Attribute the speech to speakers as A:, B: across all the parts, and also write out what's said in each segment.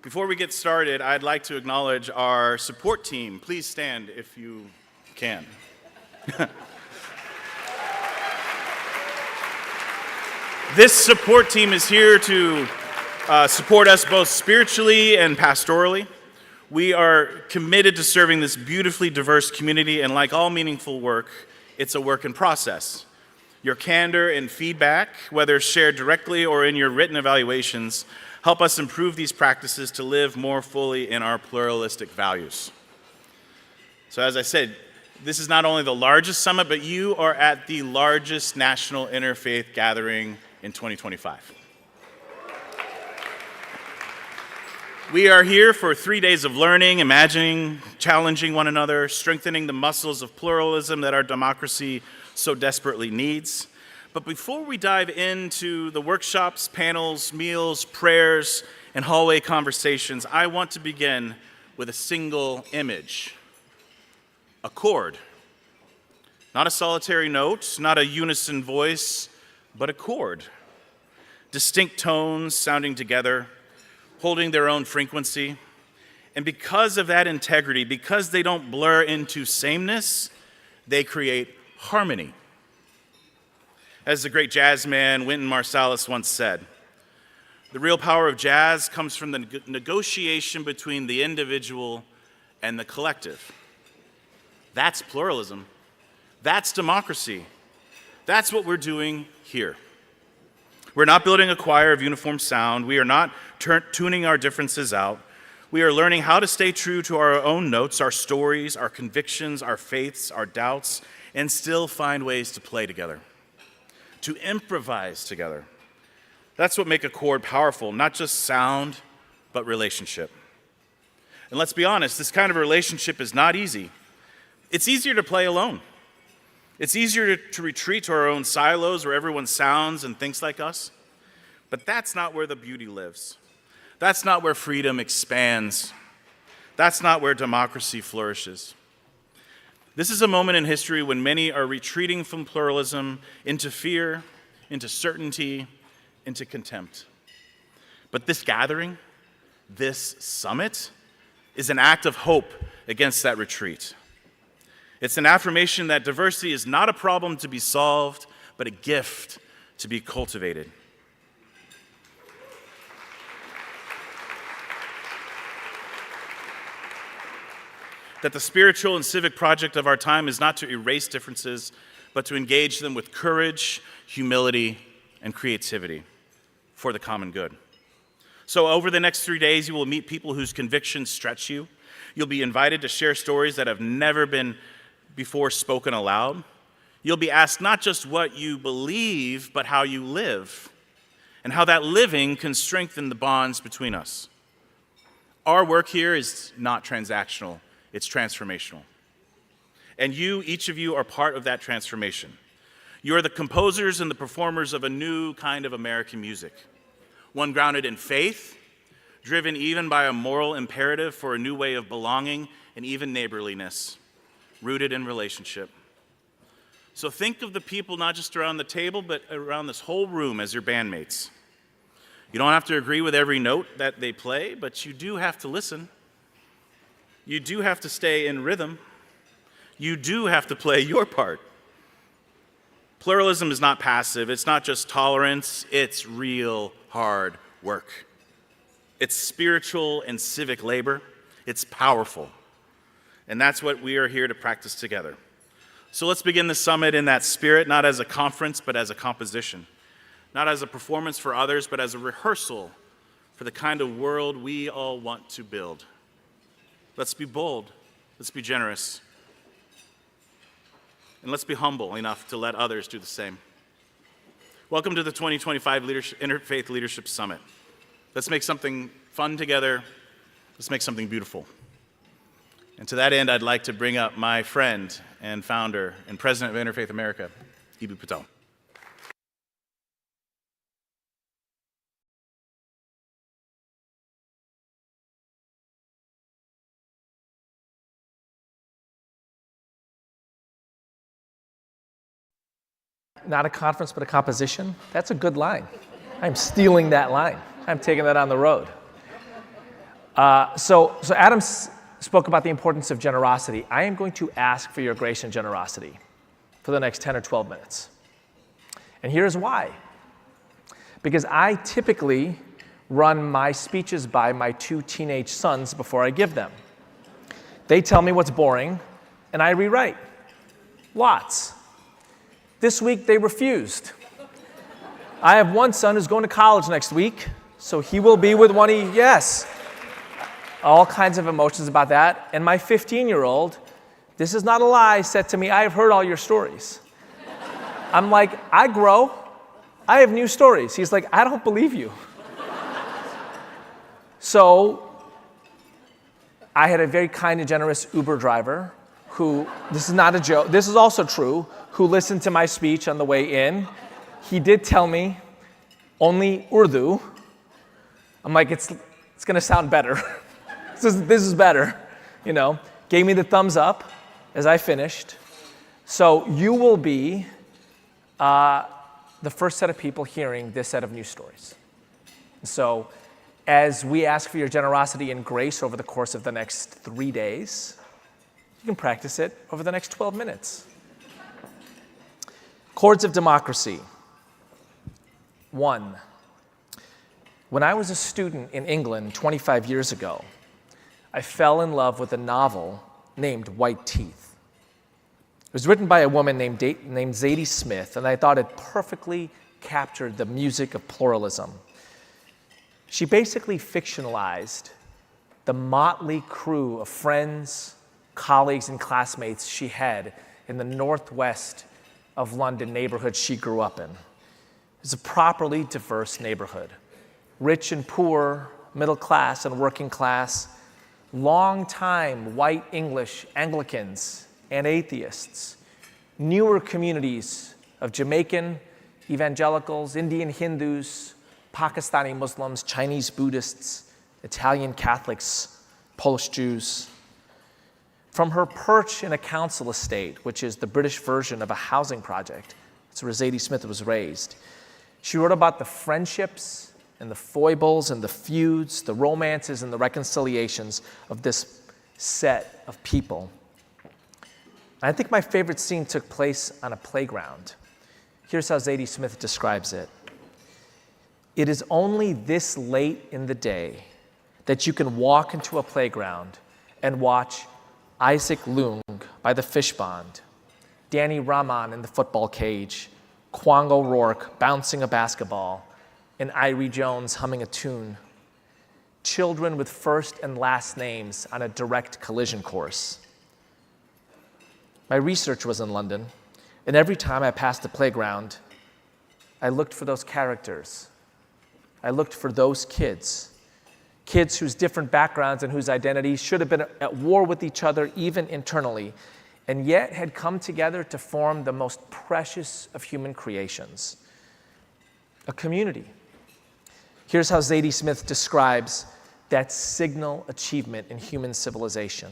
A: Before we get started, I'd like to acknowledge our support team. Please stand if you can. This support team is here to support us both spiritually and pastorally. We are committed to serving this beautifully diverse community, and like all meaningful work, it's a work in process. Your candor and feedback, whether shared directly or in your written evaluations, help us improve these practices to live more fully in our pluralistic values. So as I said, this is not only the largest summit, but you are at the largest national interfaith gathering in 2025. We are here for 3 days of learning, imagining, challenging one another, strengthening the muscles of pluralism that our democracy so desperately needs. But before we dive into the workshops, panels, meals, prayers, and hallway conversations, I want to begin with a single image: a chord. Not a solitary note, not a unison voice, but a chord. Distinct tones sounding together, holding their own frequency. And because of that integrity, because they don't blur into sameness, they create harmony. As the great jazz man Wynton Marsalis once said, the real power of jazz comes from the negotiation between the individual and the collective. That's pluralism. That's democracy. That's what we're doing here. We're not building a choir of uniform sound. We are not tuning our differences out. We are learning how to stay true to our own notes, our stories, our convictions, our faiths, our doubts, and still find ways to play together, to improvise together. That's what makes a chord powerful, not just sound, but relationship. And let's be honest, this kind of relationship is not easy. It's easier to play alone. It's easier to retreat to our own silos where everyone sounds and thinks like us. But that's not where the beauty lives. That's not where freedom expands. That's not where democracy flourishes. This is a moment in history when many are retreating from pluralism into fear, into certainty, into contempt. But this gathering, this summit, is an act of hope against that retreat. It's an affirmation that diversity is not a problem to be solved, but a gift to be cultivated. That the spiritual and civic project of our time is not to erase differences, but to engage them with courage, humility, and creativity for the common good. So over the next 3 days, you will meet people whose convictions stretch you. You'll be invited to share stories that have never been before spoken aloud. You'll be asked not just what you believe, but how you live, and how that living can strengthen the bonds between us. Our work here is not transactional. It's transformational. And you, each of you, are part of that transformation. You are the composers and the performers of a new kind of American music, one grounded in faith, driven even by a moral imperative for a new way of belonging and even neighborliness, rooted in relationship. So think of the people not just around the table, but around this whole room as your bandmates. You don't have to agree with every note that they play, but you do have to listen. You do have to stay in rhythm. You do have to play your part. Pluralism is not passive. It's not just tolerance. It's real hard work. It's spiritual and civic labor. It's powerful. And that's what we are here to practice together. So let's begin the summit in that spirit, not as a conference, but as a composition. Not as a performance for others, but as a rehearsal for the kind of world we all want to build. Let's be bold, let's be generous, and let's be humble enough to let others do the same. Welcome to the 2025 Interfaith Leadership Summit. Let's make something fun together, let's make something beautiful. And to that end, I'd like to bring up my friend and founder and president of Interfaith America, Eboo Patel.
B: Not a conference, but a composition. That's a good line. I'm stealing that line. I'm taking that on the road. So Adam spoke about the importance of generosity. I am going to ask for your grace and generosity for the next 10 or 12 minutes. And here's why. Because I typically run my speeches by my 2 teenage sons before I give them. They tell me what's boring, and I rewrite. Lots. This week, they refused. I have one son who's going to college next week, so he will be with yes. All kinds of emotions about that. And my 15-year-old, this is not a lie, said to me, I have heard all your stories. I'm like, I grow. I have new stories. He's like, I don't believe you. So I had a very kind and generous Uber driver who, this is not a joke, this is also true, who listened to my speech on the way in. He did tell me only Urdu. I'm like, it's going to sound better. This is better, Gave me the thumbs up as I finished. So you will be the first set of people hearing this set of news stories. So as we ask for your generosity and grace over the course of the next 3 days, you can practice it over the next 12 minutes. Chords of Democracy. 1. When I was a student in England 25 years ago, I fell in love with a novel named White Teeth. It was written by a woman named Zadie Smith, and I thought it perfectly captured the music of pluralism. She basically fictionalized the motley crew of friends, colleagues, and classmates she had in the northwest of London neighborhood she grew up in. It's a properly diverse neighborhood. Rich and poor, middle class and working class, long-time white English Anglicans and atheists, newer communities of Jamaican evangelicals, Indian Hindus, Pakistani Muslims, Chinese Buddhists, Italian Catholics, Polish Jews. From her perch in a council estate, which is the British version of a housing project, that's where Zadie Smith was raised, she wrote about the friendships and the foibles and the feuds, the romances and the reconciliations of this set of people. And I think my favorite scene took place on a playground. Here's how Zadie Smith describes it. It is only this late in the day that you can walk into a playground and watch Isaac Leung by the fish pond, Danny Rahman in the football cage, Kwang O'Rourke bouncing a basketball, and Irie Jones humming a tune. Children with first and last names on a direct collision course. My research was in London, and every time I passed the playground, I looked for those characters. I looked for those kids whose different backgrounds and whose identities should have been at war with each other, even internally, and yet had come together to form the most precious of human creations, a community. Here's how Zadie Smith describes that signal achievement in human civilization.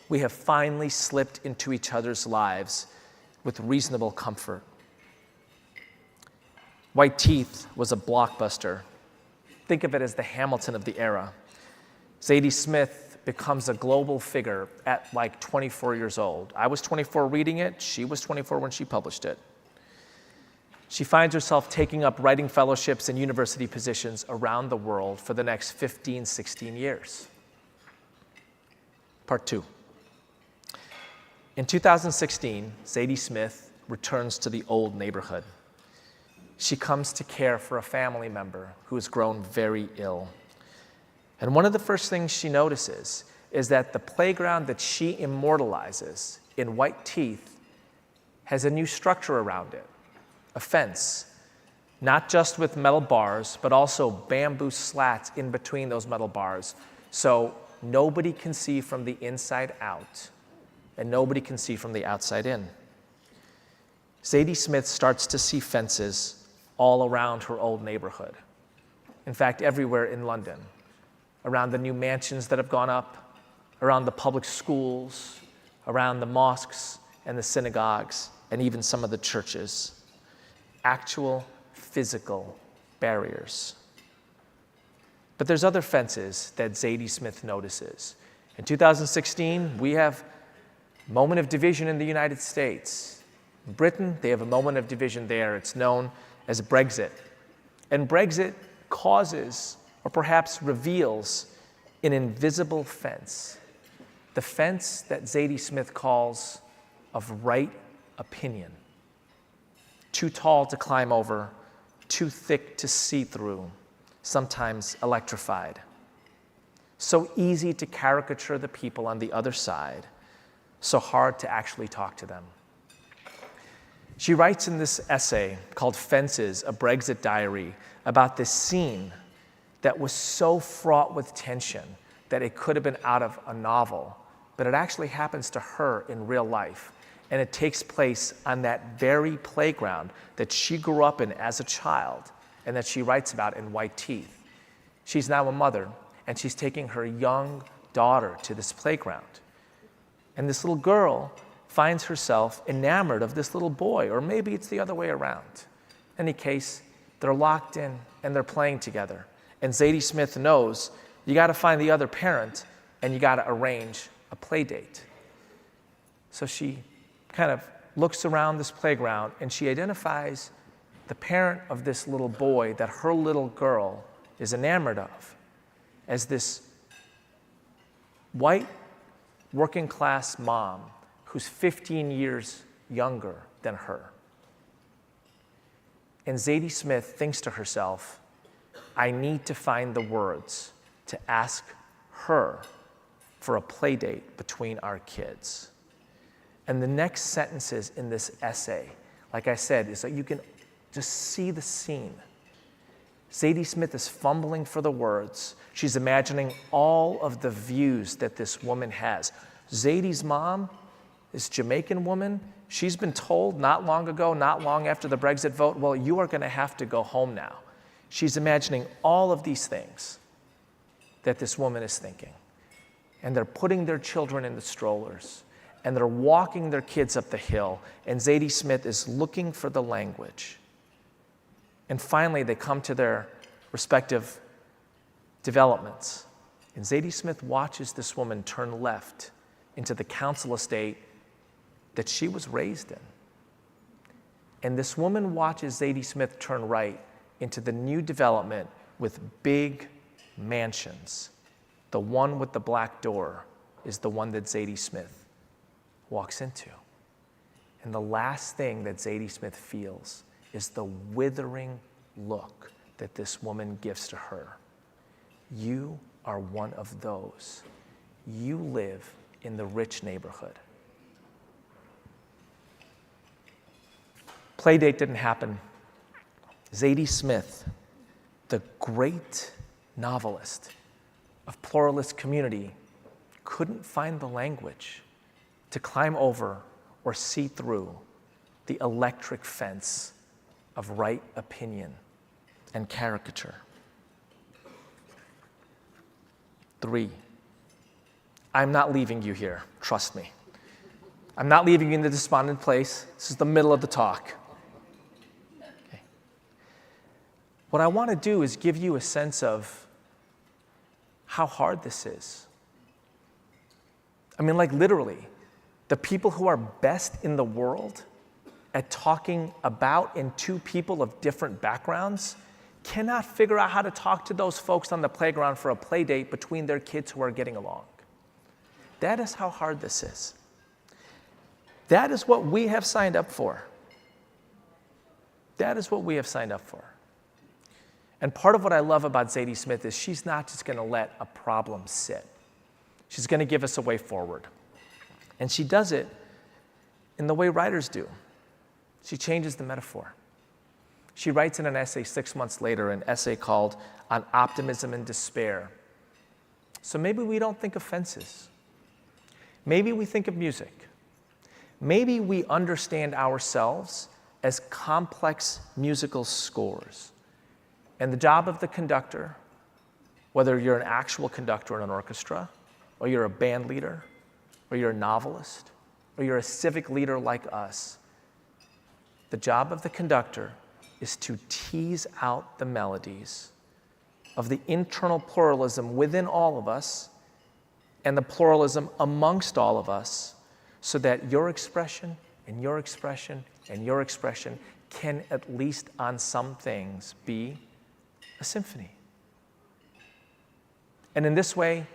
B: We have finally slipped into each other's lives with reasonable comfort. White Teeth was a blockbuster. Think of it as the Hamilton of the era. Zadie Smith becomes a global figure at like 24 years old. I was 24 reading it. She was 24 when she published it. She finds herself taking up writing fellowships and university positions around the world for the next 15, 16 years. Part 2. In 2016, Zadie Smith returns to the old neighborhood. She comes to care for a family member who has grown very ill. And one of the first things she notices is that the playground that she immortalizes in White Teeth has a new structure around it, a fence, not just with metal bars, but also bamboo slats in between those metal bars, so nobody can see from the inside out, and nobody can see from the outside in. Zadie Smith starts to see fences all around her old neighborhood. In fact, everywhere in London, around the new mansions that have gone up, around the public schools, around the mosques and the synagogues, and even some of the churches. Actual physical barriers. But there's other fences that Zadie Smith notices. In 2016, we have a moment of division in the United States. In Britain, they have a moment of division there. It's known as Brexit. And Brexit causes, or perhaps reveals, an invisible fence. The fence that Zadie Smith calls of right opinion. Too tall to climb over, too thick to see through, sometimes electrified. So easy to caricature the people on the other side, so hard to actually talk to them. She writes in this essay called Fences, a Brexit Diary, about this scene that was so fraught with tension that it could have been out of a novel, but it actually happens to her in real life. And it takes place on that very playground that she grew up in as a child and that she writes about in White Teeth. She's now a mother, and she's taking her young daughter to this playground. And this little girl finds herself enamored of this little boy, or maybe it's the other way around. In any case, they're locked in and they're playing together. And Zadie Smith knows you got to find the other parent and you got to arrange a play date. So she kind of looks around this playground and she identifies the parent of this little boy that her little girl is enamored of as this white working class mom who's 15 years younger than her. And Zadie Smith thinks to herself, I need to find the words to ask her for a play date between our kids. And the next sentences in this essay, like I said, is that you can just see the scene. Zadie Smith is fumbling for the words. She's imagining all of the views that this woman has. Zadie's mom, this Jamaican woman, she's been told not long ago, not long after the Brexit vote, well, you are going to have to go home now. She's imagining all of these things that this woman is thinking. And they're putting their children in the strollers. And they're walking their kids up the hill. And Zadie Smith is looking for the language. And finally, they come to their respective developments. And Zadie Smith watches this woman turn left into the council estate that she was raised in. And this woman watches Zadie Smith turn right into the new development with big mansions. The one with the black door is the one that Zadie Smith walks into. And the last thing that Zadie Smith feels is the withering look that this woman gives to her. You are one of those. You live in the rich neighborhood. Playdate didn't happen. Zadie Smith, the great novelist of pluralist community, couldn't find the language to climb over or see through the electric fence of right opinion and caricature. 3, I'm not leaving you here, trust me. I'm not leaving you in the despondent place. This is the middle of the talk. Okay. What I want to do is give you a sense of how hard this is. I mean, like literally, the people who are best in the world at talking about and to people of different backgrounds cannot figure out how to talk to those folks on the playground for a play date between their kids who are getting along. That is how hard this is. That is what we have signed up for. That is what we have signed up for. And part of what I love about Zadie Smith is she's not just going to let a problem sit. She's going to give us a way forward. And she does it in the way writers do. She changes the metaphor. She writes in an essay 6 months later, an essay called On Optimism and Despair. So maybe we don't think of fences. Maybe we think of music. Maybe we understand ourselves as complex musical scores. And the job of the conductor, whether you're an actual conductor in an orchestra, or you're a band leader, or you're a novelist, or you're a civic leader like us, the job of the conductor is to tease out the melodies of the internal pluralism within all of us and the pluralism amongst all of us, so that your expression and your expression and your expression can, at least on some things, be a symphony. And in this way,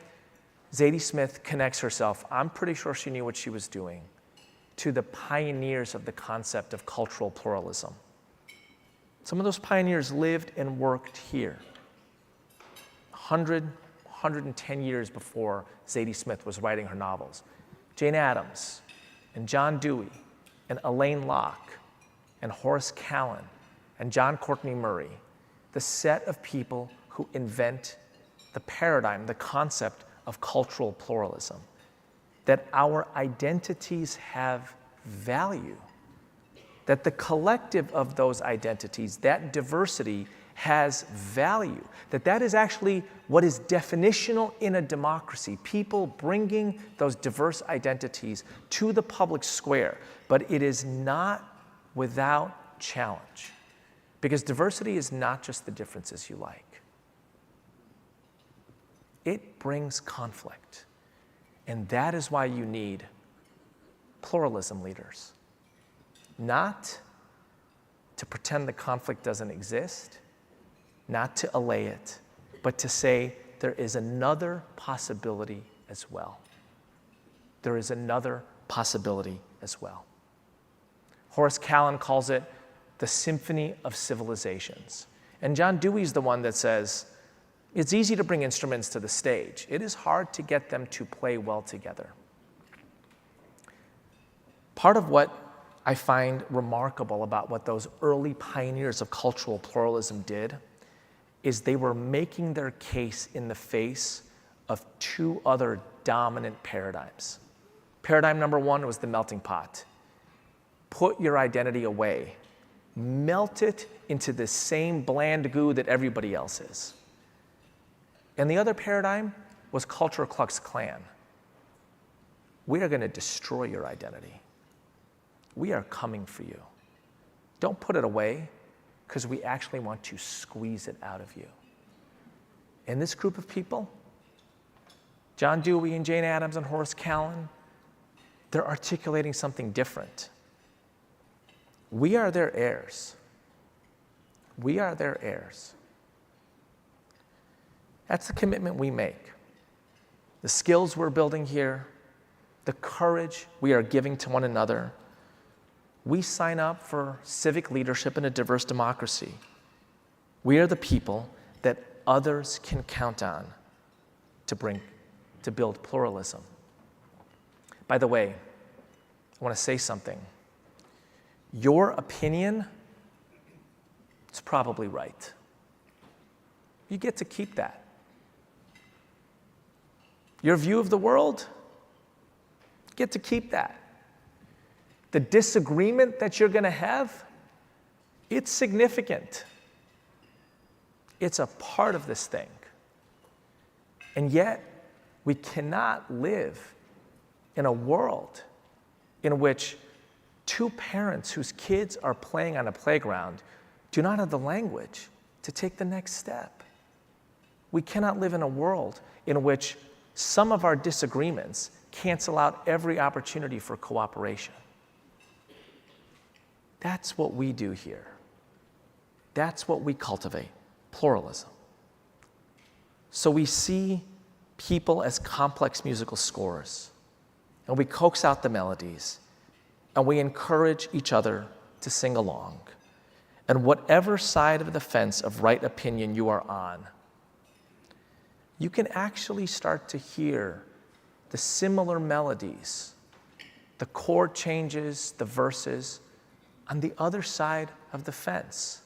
B: Zadie Smith connects herself, I'm pretty sure she knew what she was doing, to the pioneers of the concept of cultural pluralism. Some of those pioneers lived and worked here 110 years before Zadie Smith was writing her novels. Jane Addams and John Dewey and Elaine Locke and Horace Callan and John Courtney Murray, the set of people who invent the paradigm, the concept of cultural pluralism, that our identities have value, that the collective of those identities, that diversity, has value, that is actually what is definitional in a democracy, people bringing those diverse identities to the public square. But it is not without challenge, because diversity is not just the differences you like. It brings conflict, and that is why you need pluralism leaders, not to pretend the conflict doesn't exist, not to allay it, but to say there is another possibility as well. There is another possibility as well. Horace Callan calls it the symphony of civilizations. And John Dewey's the one that says, it's easy to bring instruments to the stage. It is hard to get them to play well together. Part of what I find remarkable about what those early pioneers of cultural pluralism did is they were making their case in the face of two other dominant paradigms. Paradigm number one was the melting pot. Put your identity away. Melt it into the same bland goo that everybody else is. And the other paradigm was Culture Klux Klan. We are going to destroy your identity. We are coming for you. Don't put it away, because we actually want to squeeze it out of you. And this group of people, John Dewey and Jane Addams and Horace Callan, they're articulating something different. We are their heirs. We are their heirs. That's the commitment we make. The skills we're building here, the courage we are giving to one another. We sign up for civic leadership in a diverse democracy. We are the people that others can count on to build pluralism. By the way, I want to say something. Your opinion is probably right. You get to keep that. Your view of the world, you get to keep that. The disagreement that you're going to have, it's significant. It's a part of this thing. And yet, we cannot live in a world in which two parents whose kids are playing on a playground do not have the language to take the next step. We cannot live in a world in which some of our disagreements cancel out every opportunity for cooperation. That's what we do here. That's what we cultivate, pluralism. So we see people as complex musical scores, and we coax out the melodies, and we encourage each other to sing along. And whatever side of the fence of right opinion you are on, you can actually start to hear the similar melodies, the chord changes, the verses, on the other side of the fence.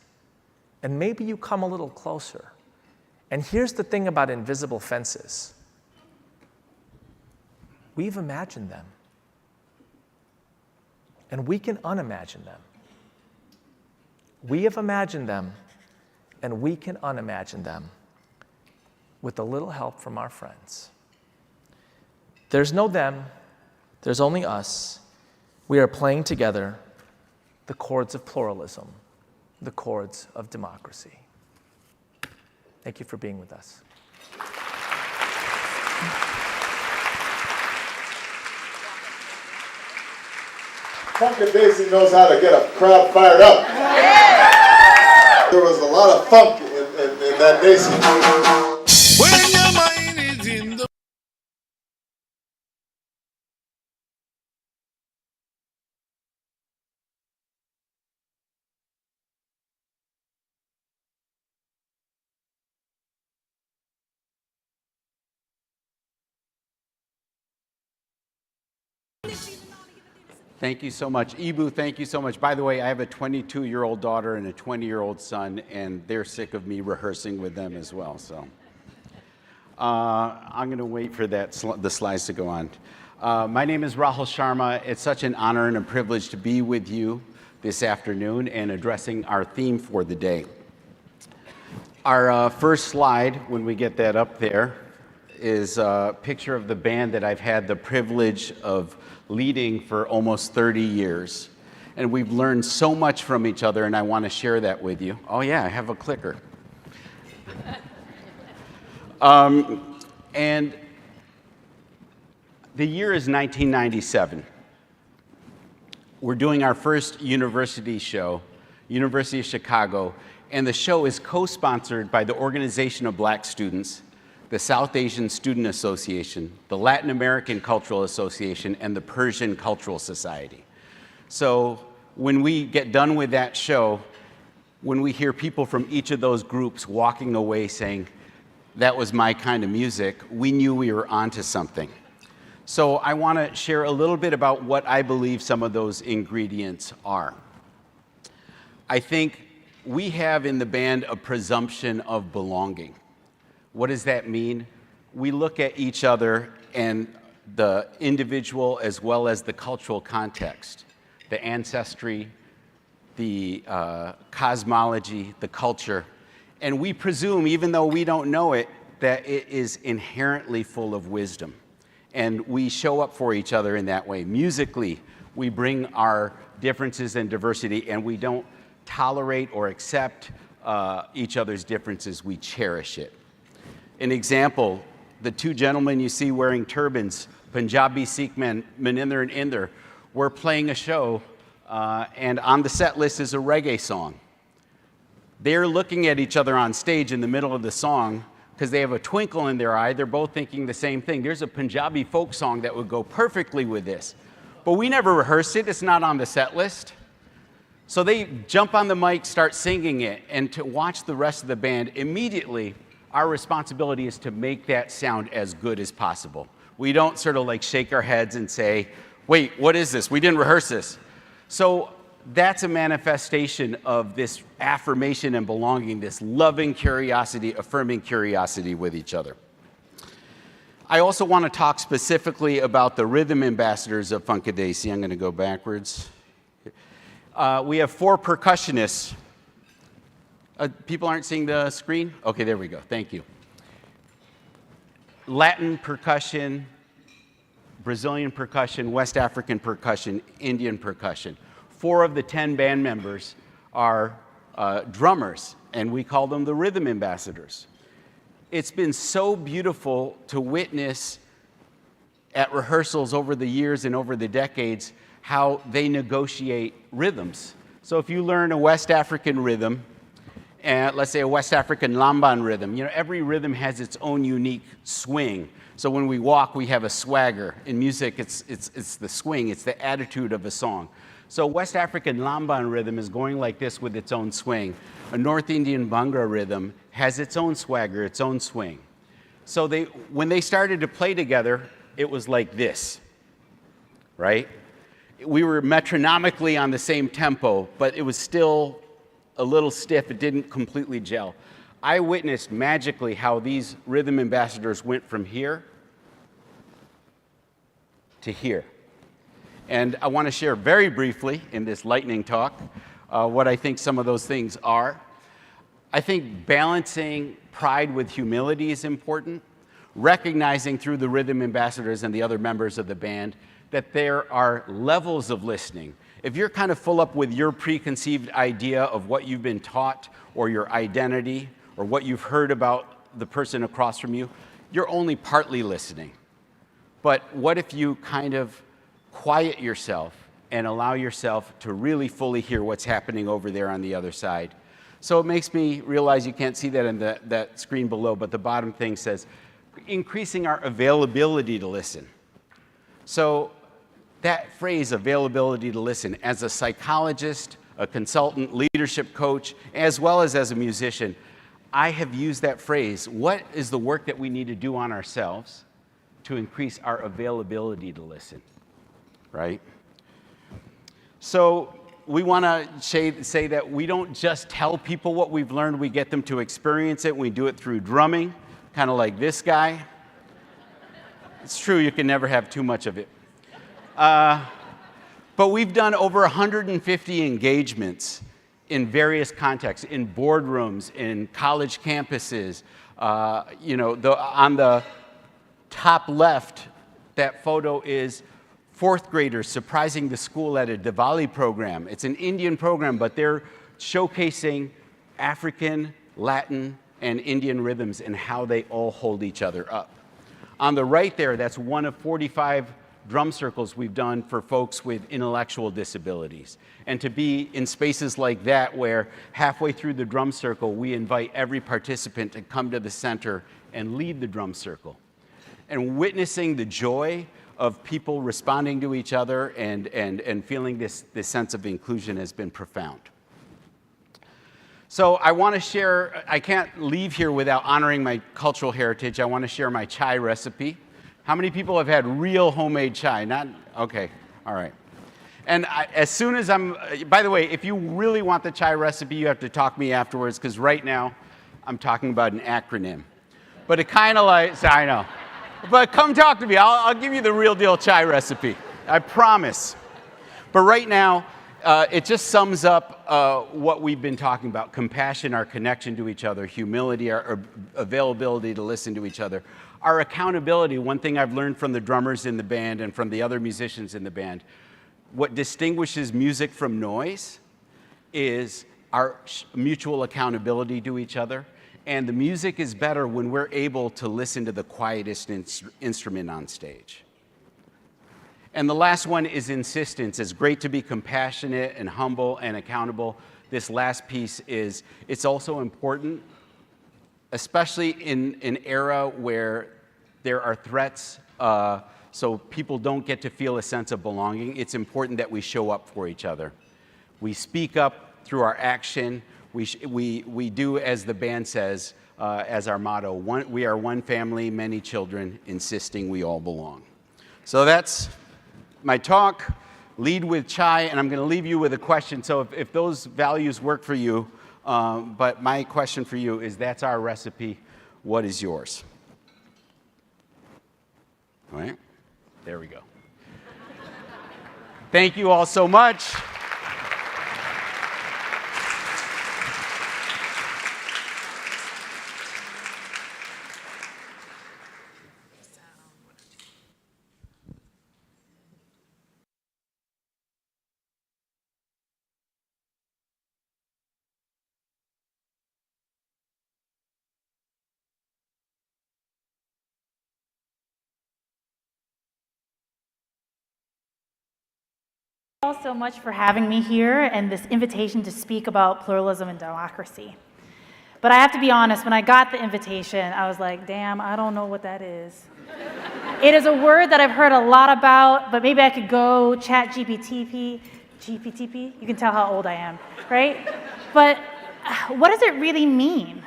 B: And maybe you come a little closer. And here's the thing about invisible fences. We've imagined them. And we can unimagine them. We have imagined them, and we can unimagine them with a little help from our friends. There's no them, there's only us. We are playing together the chords of pluralism, the chords of democracy. Thank you for being with us.
C: Funky Daisy knows how to get a crowd fired up. There was a lot of funk in that Daisy.
D: When your mind is in the
E: Thank you so much. Eboo, thank you so much. By the way, I have a 22-year-old daughter and a 20-year-old son, and they're sick of me rehearsing with them as well. So I'm going to wait for the slides to go on. My name is Rahul Sharma. It's such an honor and a privilege to be with you this afternoon and addressing our theme for the day. Our first slide, when we get that up there, is a picture of the band that I've had the privilege of leading for almost 30 years. And we've learned so much from each other, and I want to share that with you. Oh yeah, I have a clicker. And the year is 1997. We're doing our first university show, University of Chicago, and the show is co-sponsored by the Organization of Black Students, the South Asian Student Association, the Latin American Cultural Association, and the Persian Cultural Society. So when we get done with that show, when we hear people from each of those groups walking away saying, that was my kind of music, we knew we were onto something. So I want to share a little bit about what I believe some of those ingredients are. I think we have in the band a presumption of belonging. What does that mean? We look at each other and the individual as well as the cultural context, the ancestry, the cosmology, the culture, and we presume, even though we don't know it, that it is inherently full of wisdom. And we show up for each other in that way. Musically, we bring our differences and diversity, and we don't tolerate or accept each other's differences, we cherish it. An example, the two gentlemen you see wearing turbans, Punjabi Sikh men, Maninder and Inder, were playing a show, and on the set list is a reggae song. They're looking at each other on stage in the middle of the song because they have a twinkle in their eye. They're both thinking the same thing. There's a Punjabi folk song that would go perfectly with this. But we never rehearsed it. It's not on the set list. So they jump on the mic, start singing it, and to watch the rest of the band, immediately, our responsibility is to make that sound as good as possible. We don't sort of like shake our heads and say, wait, what is this? We didn't rehearse this. So that's a manifestation of this affirmation and belonging, this loving curiosity, affirming curiosity with each other. I also want to talk specifically about the rhythm ambassadors of Funkadesi. I'm going to go backwards. We have 4 percussionists. People aren't seeing the screen? Okay, there we go. Thank you. Latin percussion, Brazilian percussion, West African percussion, Indian percussion. 4 of the 10 band members are drummers, and we call them the rhythm ambassadors. It's been so beautiful to witness at rehearsals over the years and over the decades how they negotiate rhythms. So if you learn a West African rhythm, and let's say a West African lamban rhythm, you know, every rhythm has its own unique swing. So when we walk, we have a swagger. In music, it's the swing, it's the attitude of a song. So West African lamban rhythm is going like this with its own swing. A North Indian Bhangra rhythm has its own swagger, its own swing. So when they started to play together, it was like this, right? We were metronomically on the same tempo, but it was still a little stiff. It didn't completely gel. I witnessed magically how these rhythm ambassadors went from here to here. And I want to share very briefly in this lightning talk what I think some of those things are. I think balancing pride with humility is important, recognizing through the rhythm ambassadors and the other members of the band that there are levels of listening. If you're kind of full up with your preconceived idea of what you've been taught or your identity or what you've heard about the person across from you, you're only partly listening. But what if you kind of quiet yourself and allow yourself to really fully hear what's happening over there on the other side? So it makes me realize you can't see that in that screen below, but the bottom thing says, increasing our availability to listen. So that phrase, availability to listen, as a psychologist, a consultant, leadership coach, as well as a musician, I have used that phrase. What is the work that we need to do on ourselves to increase our availability to listen, right? So we want to say that we don't just tell people what we've learned, we get them to experience it. We do it through drumming, kind of like this guy. It's true, you can never have too much of it. But we've done over 150 engagements in various contexts, in boardrooms, in college campuses. On the top left, that photo is fourth graders surprising the school at a Diwali program. It's an Indian program, but they're showcasing African, Latin, and Indian rhythms and how they all hold each other up. On the right there, that's one of 45 drum circles we've done for folks with intellectual disabilities. And to be in spaces like that, where halfway through the drum circle, we invite every participant to come to the center and lead the drum circle. And witnessing the joy of people responding to each other and feeling this sense of inclusion has been profound. So I want to share, I can't leave here without honoring my cultural heritage. I want to share my chai recipe. How many people have had real homemade chai? Not, okay, all right. And as soon as by the way, if you really want the chai recipe, you have to talk to me afterwards, because right now I'm talking about an acronym. But it kind of like, I know. But come talk to me, I'll give you the real deal chai recipe, I promise. But right now, it just sums up what we've been talking about: compassion, our connection to each other; humility, our availability to listen to each other; our accountability. One thing I've learned from the drummers in the band and from the other musicians in the band, what distinguishes music from noise is our mutual accountability to each other. And the music is better when we're able to listen to the quietest instrument on stage. And the last one is insistence. It's great to be compassionate and humble and accountable. This last piece is, it's also important, especially in an era where there are threats, so people don't get to feel a sense of belonging. It's important that we show up for each other. We speak up through our action. We do, as the band says, as our motto, we are one family, many children, insisting we all belong. So that's my talk. Lead with chai, and I'm going to leave you with a question. So if those values work for you, but my question for you is, that's our recipe. What is yours? All right, there we go. Thank you all so much.
F: Thank you all so much for having me here and this invitation to speak about pluralism and democracy. But I have to be honest, when I got the invitation, I was like, damn, I don't know what that is. It is a word that I've heard a lot about, but maybe I could go chat GPTP, you can tell how old I am, right? But what does it really mean?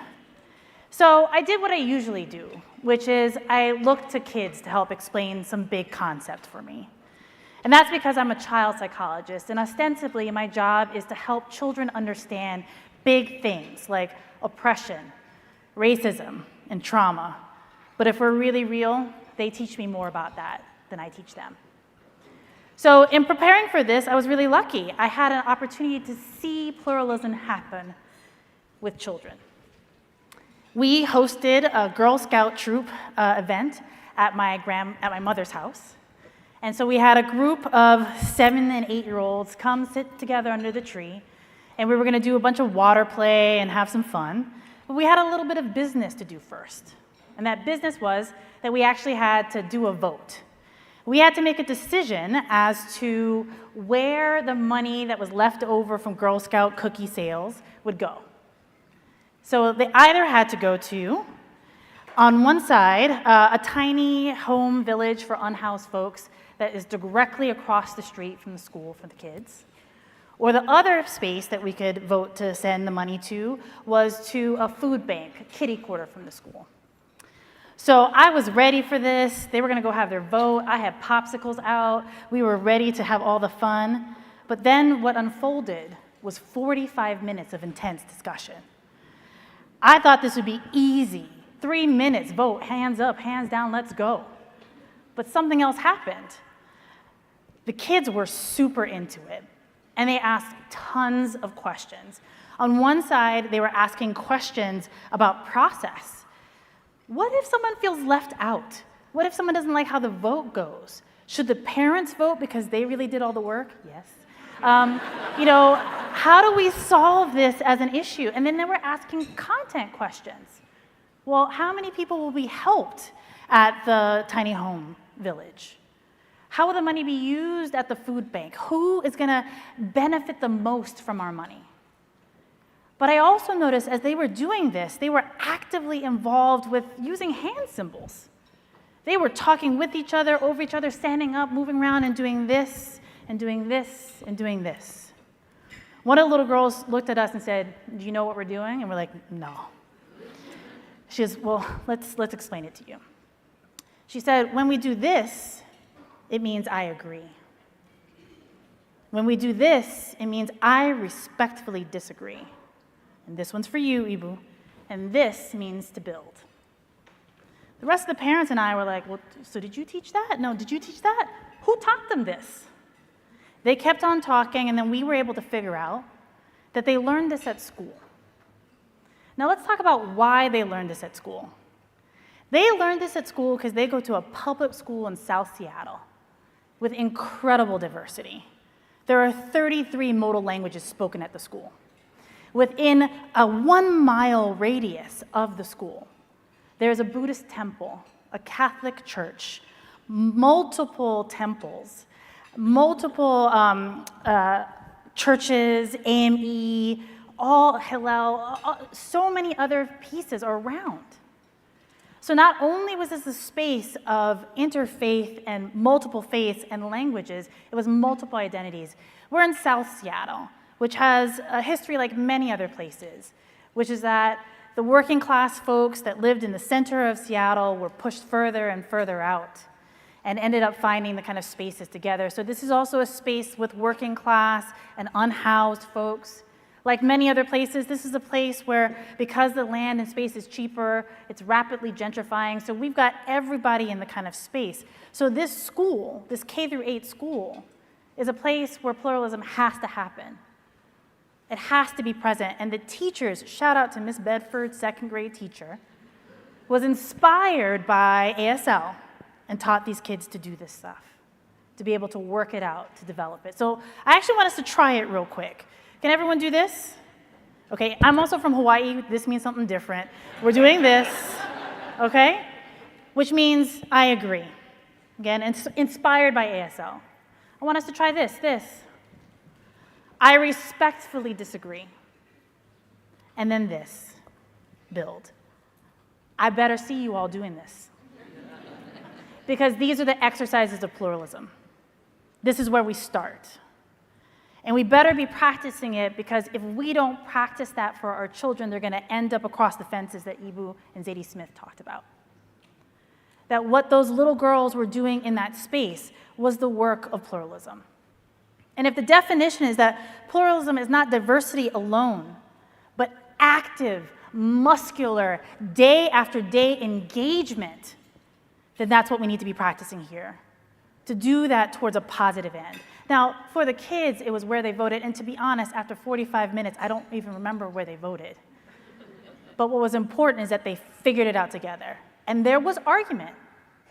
F: So I did what I usually do, which is I looked to kids to help explain some big concept for me. And that's because I'm a child psychologist, and ostensibly my job is to help children understand big things like oppression, racism, and trauma. But if we're really real, they teach me more about that than I teach them. So in preparing for this, I was really lucky. I had an opportunity to see pluralism happen with children. We hosted a Girl Scout troop event at my mother's house. And so we had a group of 7 and 8-year-olds come sit together under the tree, and we were going to do a bunch of water play and have some fun. But we had a little bit of business to do first. And that business was that we actually had to do a vote. We had to make a decision as to where the money that was left over from Girl Scout cookie sales would go. So they either had to go to, on one side, a tiny home village for unhoused folks that is directly across the street from the school for the kids. Or the other space that we could vote to send the money to was to a food bank, a kitty quarter from the school. So I was ready for this. They were going to go have their vote. I had popsicles out. We were ready to have all the fun. But then what unfolded was 45 minutes of intense discussion. I thought this would be easy. 3 minutes, vote, hands up, hands down, let's go. But something else happened. The kids were super into it, and they asked tons of questions. On one side, they were asking questions about process. What if someone feels left out? What if someone doesn't like how the vote goes? Should the parents vote because they really did all the work? Yes. How do we solve this as an issue? And then they were asking content questions. Well, how many people will be helped at the tiny home village? How will the money be used at the food bank? Who is going to benefit the most from our money? But I also noticed as they were doing this, they were actively involved with using hand symbols. They were talking with each other, over each other, standing up, moving around, and doing this, and doing this, and doing this. One of the little girls looked at us and said, "Do you know what we're doing?" And we're like, "No." She says, "Well, let's explain it to you." She said, "When we do this, it means I agree. When we do this, it means I respectfully disagree. And this one's for you, Eboo. And this means to build." The rest of the parents and I were like, "Well, so did you teach that? No, did you teach that? Who taught them this?" They kept on talking, and then we were able to figure out that they learned this at school. Now let's talk about why they learned this at school. They learned this at school because they go to a public school in South Seattle with incredible diversity. There are 33 modal languages spoken at the school. Within a 1-mile radius of the school, there's a Buddhist temple, a Catholic church, multiple temples, multiple churches, AME, all Hillel, so many other pieces are around. So not only was this a space of interfaith and multiple faiths and languages, it was multiple identities. We're in South Seattle, which has a history like many other places, which is that the working class folks that lived in the center of Seattle were pushed further and further out and ended up finding the kind of spaces together. So this is also a space with working class and unhoused folks. Like many other places, this is a place where, because the land and space is cheaper, it's rapidly gentrifying, so we've got everybody in the kind of space. So this school, this K-8 school, is a place where pluralism has to happen. It has to be present, and the teachers, shout out to Miss Bedford's second grade teacher, was inspired by ASL and taught these kids to do this stuff, to be able to work it out, to develop it. So I actually want us to try it real quick. Can everyone do this? Okay, I'm also from Hawaii. This means something different. We're doing this, okay? Which means I agree. Again, inspired by ASL. I want us to try this. I respectfully disagree. And then this, build. I better see you all doing this. Because these are the exercises of pluralism. This is where we start. And we better be practicing it, because if we don't practice that for our children, they're going to end up across the fences that Eboo and Zadie Smith talked about. That what those little girls were doing in that space was the work of pluralism. And if the definition is that pluralism is not diversity alone, but active, muscular, day after day engagement, then that's what we need to be practicing here, to do that towards a positive end. Now, for the kids, it was where they voted, and to be honest, after 45 minutes, I don't even remember where they voted. But what was important is that they figured it out together. And there was argument,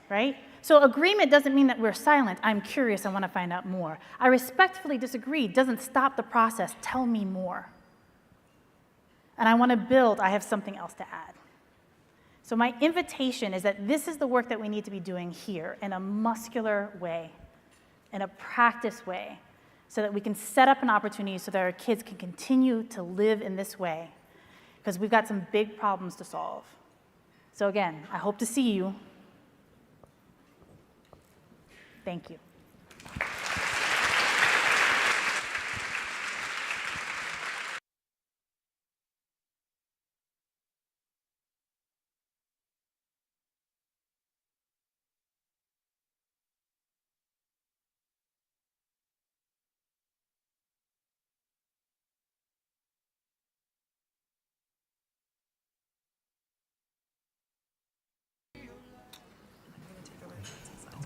F: right? So agreement doesn't mean that we're silent. I'm curious, I want to find out more. I respectfully disagree doesn't stop the process. Tell me more. and I want to build, I have something else to add. So my invitation is that this is the work that we need to be doing here in a muscular way, in a practice way, so that we can set up an opportunity so that our kids can continue to live in this way, because we've got some big problems to solve. So again, I hope to see you. Thank you.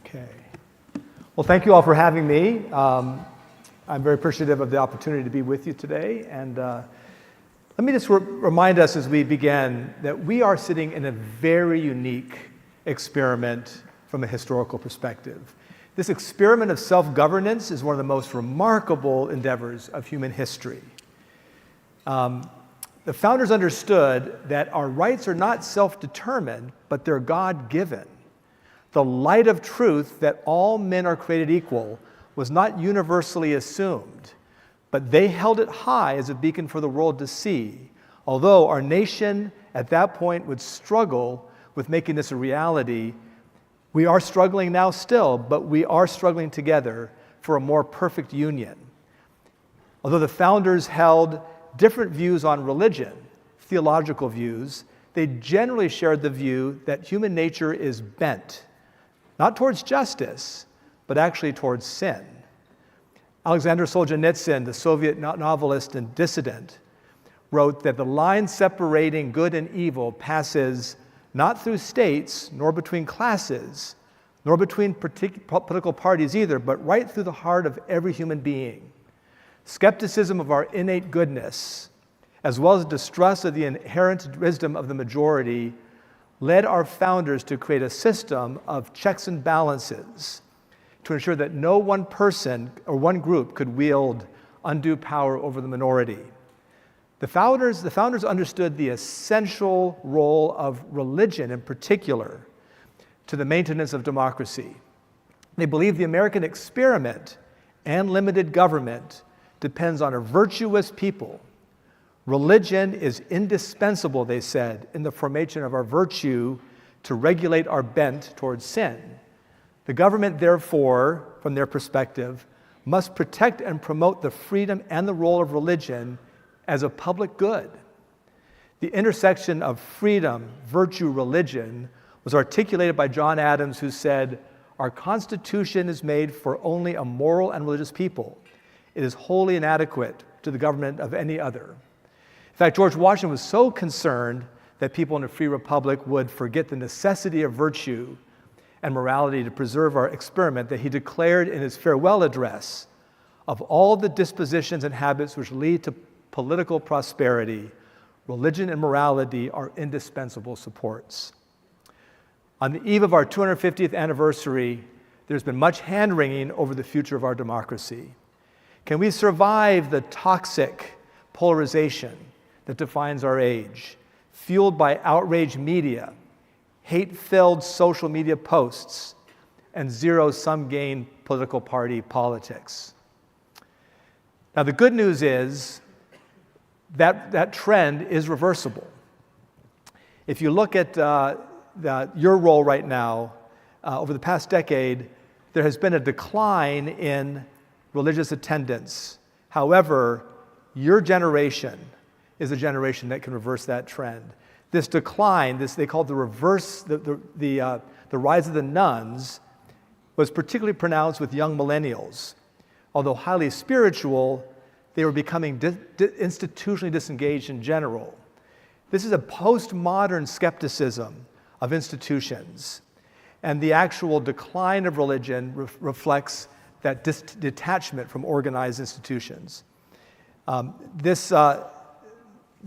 G: Okay. Well, thank you all for having me. I'm very appreciative of the opportunity to be with you today. And let me just remind us as we begin that we are sitting in a very unique experiment from a historical perspective. This experiment of self-governance is one of the most remarkable endeavors of human history. The founders understood that our rights are not self-determined, but they're God-given. The light of truth that all men are created equal was not universally assumed, but they held it high as a beacon for the world to see, although our nation at that point would struggle with making this a reality. We are struggling now still, but we are struggling together for a more perfect union. Although the founders held different views on religion, theological views, they generally shared the view that human nature is bent, not towards justice, but actually towards sin. Alexander Solzhenitsyn, the Soviet novelist and dissident, wrote that the line separating good and evil passes not through states, nor between classes, nor between political parties either, but right through the heart of every human being. Skepticism of our innate goodness, as well as distrust of the inherent wisdom of the majority, led our founders to create a system of checks and balances to ensure that no one person or one group could wield undue power over the minority. The founders understood the essential role of religion in particular to the maintenance of democracy. They believed the American experiment and limited government depends on a virtuous people. Religion is indispensable, they said, in the formation of our virtue to regulate our bent towards sin. The government, therefore, from their perspective, must protect and promote the freedom and the role of religion as a public good. The intersection of freedom, virtue, religion was articulated by John Adams, who said, "Our Constitution is made for only a moral and religious people. It is wholly inadequate to the government of any other." In fact, George Washington was so concerned that people in a free republic would forget the necessity of virtue and morality to preserve our experiment that he declared in his farewell address, "Of all the dispositions and habits which lead to political prosperity, religion and morality are indispensable supports." On the eve of our 250th anniversary, there's been much hand-wringing over the future of our democracy. Can we survive the toxic polarization that defines our age, fueled by outraged media, hate-filled social media posts, and zero-sum game political party politics? Now, the good news is that trend is reversible. If you look at your role right now, over the past decade, there has been a decline in religious attendance. However, your generation is a generation that can reverse that trend. This decline, they call it the rise of the nuns, was particularly pronounced with young millennials. Although highly spiritual, they were becoming institutionally disengaged in general. This is a postmodern skepticism of institutions, and the actual decline of religion reflects that detachment from organized institutions.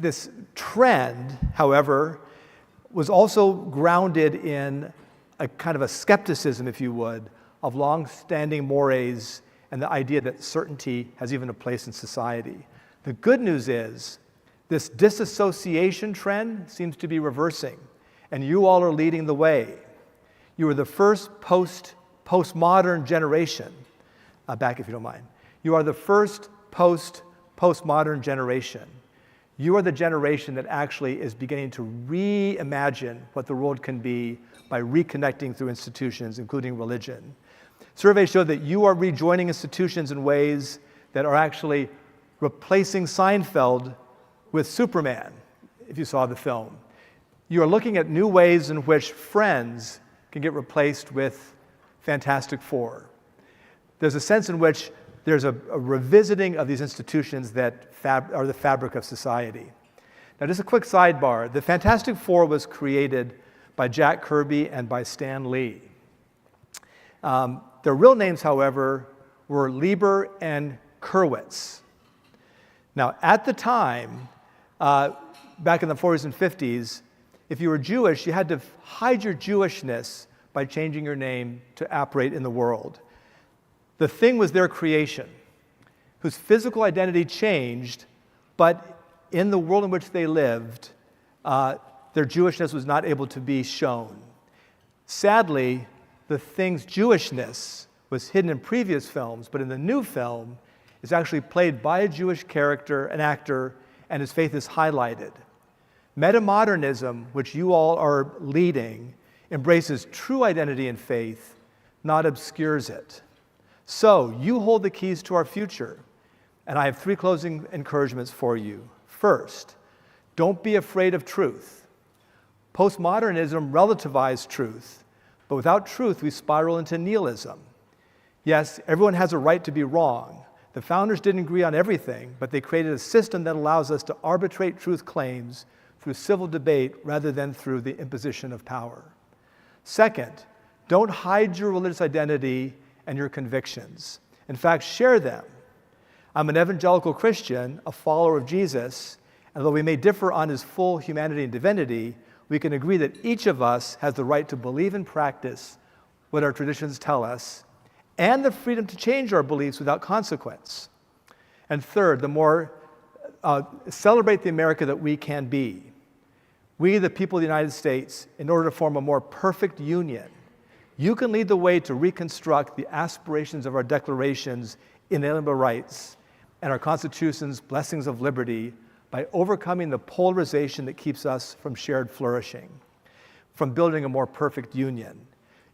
G: This trend, however, was also grounded in a kind of a skepticism, if you would, of long-standing mores and the idea that certainty has even a place in society. The good news is This disassociation trend seems to be reversing, and you all are leading the way. You are the first postmodern generation. Back if you don't mind. You are the first postmodern generation. You are the generation that actually is beginning to reimagine what the world can be by reconnecting through institutions, including religion. Surveys show that you are rejoining institutions in ways that are actually replacing Seinfeld with Superman, if you saw the film. You are looking at new ways in which Friends can get replaced with Fantastic Four. There's a sense in which there's a revisiting of these institutions that are the fabric of society. Now, just a quick sidebar. The Fantastic Four was created by Jack Kirby and by Stan Lee. Their real names, however, were Lieber and Kurwitz. Now, at the time, back in the 40s and 50s, if you were Jewish, you had to hide your Jewishness by changing your name to operate in the world. The Thing was their creation, whose physical identity changed, but in the world in which they lived, their Jewishness was not able to be shown. Sadly, The Thing's Jewishness was hidden in previous films, but in the new film, it's actually played by a Jewish character, an actor, and his faith is highlighted. Metamodernism, which you all are leading, embraces true identity and faith, not obscures it. So, you hold the keys to our future, and I have 3 closing encouragements for you. First, don't be afraid of truth. Postmodernism relativized truth, but without truth, we spiral into nihilism. Yes, everyone has a right to be wrong. The founders didn't agree on everything, but they created a system that allows us to arbitrate truth claims through civil debate rather than through the imposition of power. Second, don't hide your religious identity and your convictions. In fact, share them. I'm an evangelical Christian, a follower of Jesus, and though we may differ on his full humanity and divinity, we can agree that each of us has the right to believe and practice what our traditions tell us, and the freedom to change our beliefs without consequence. And third, the more celebrate the America that we can be. We, the people of the United States, in order to form a more perfect union, you can lead the way to reconstruct the aspirations of our declarations, inalienable rights, and our Constitution's blessings of liberty by overcoming the polarization that keeps us from shared flourishing, from building a more perfect union.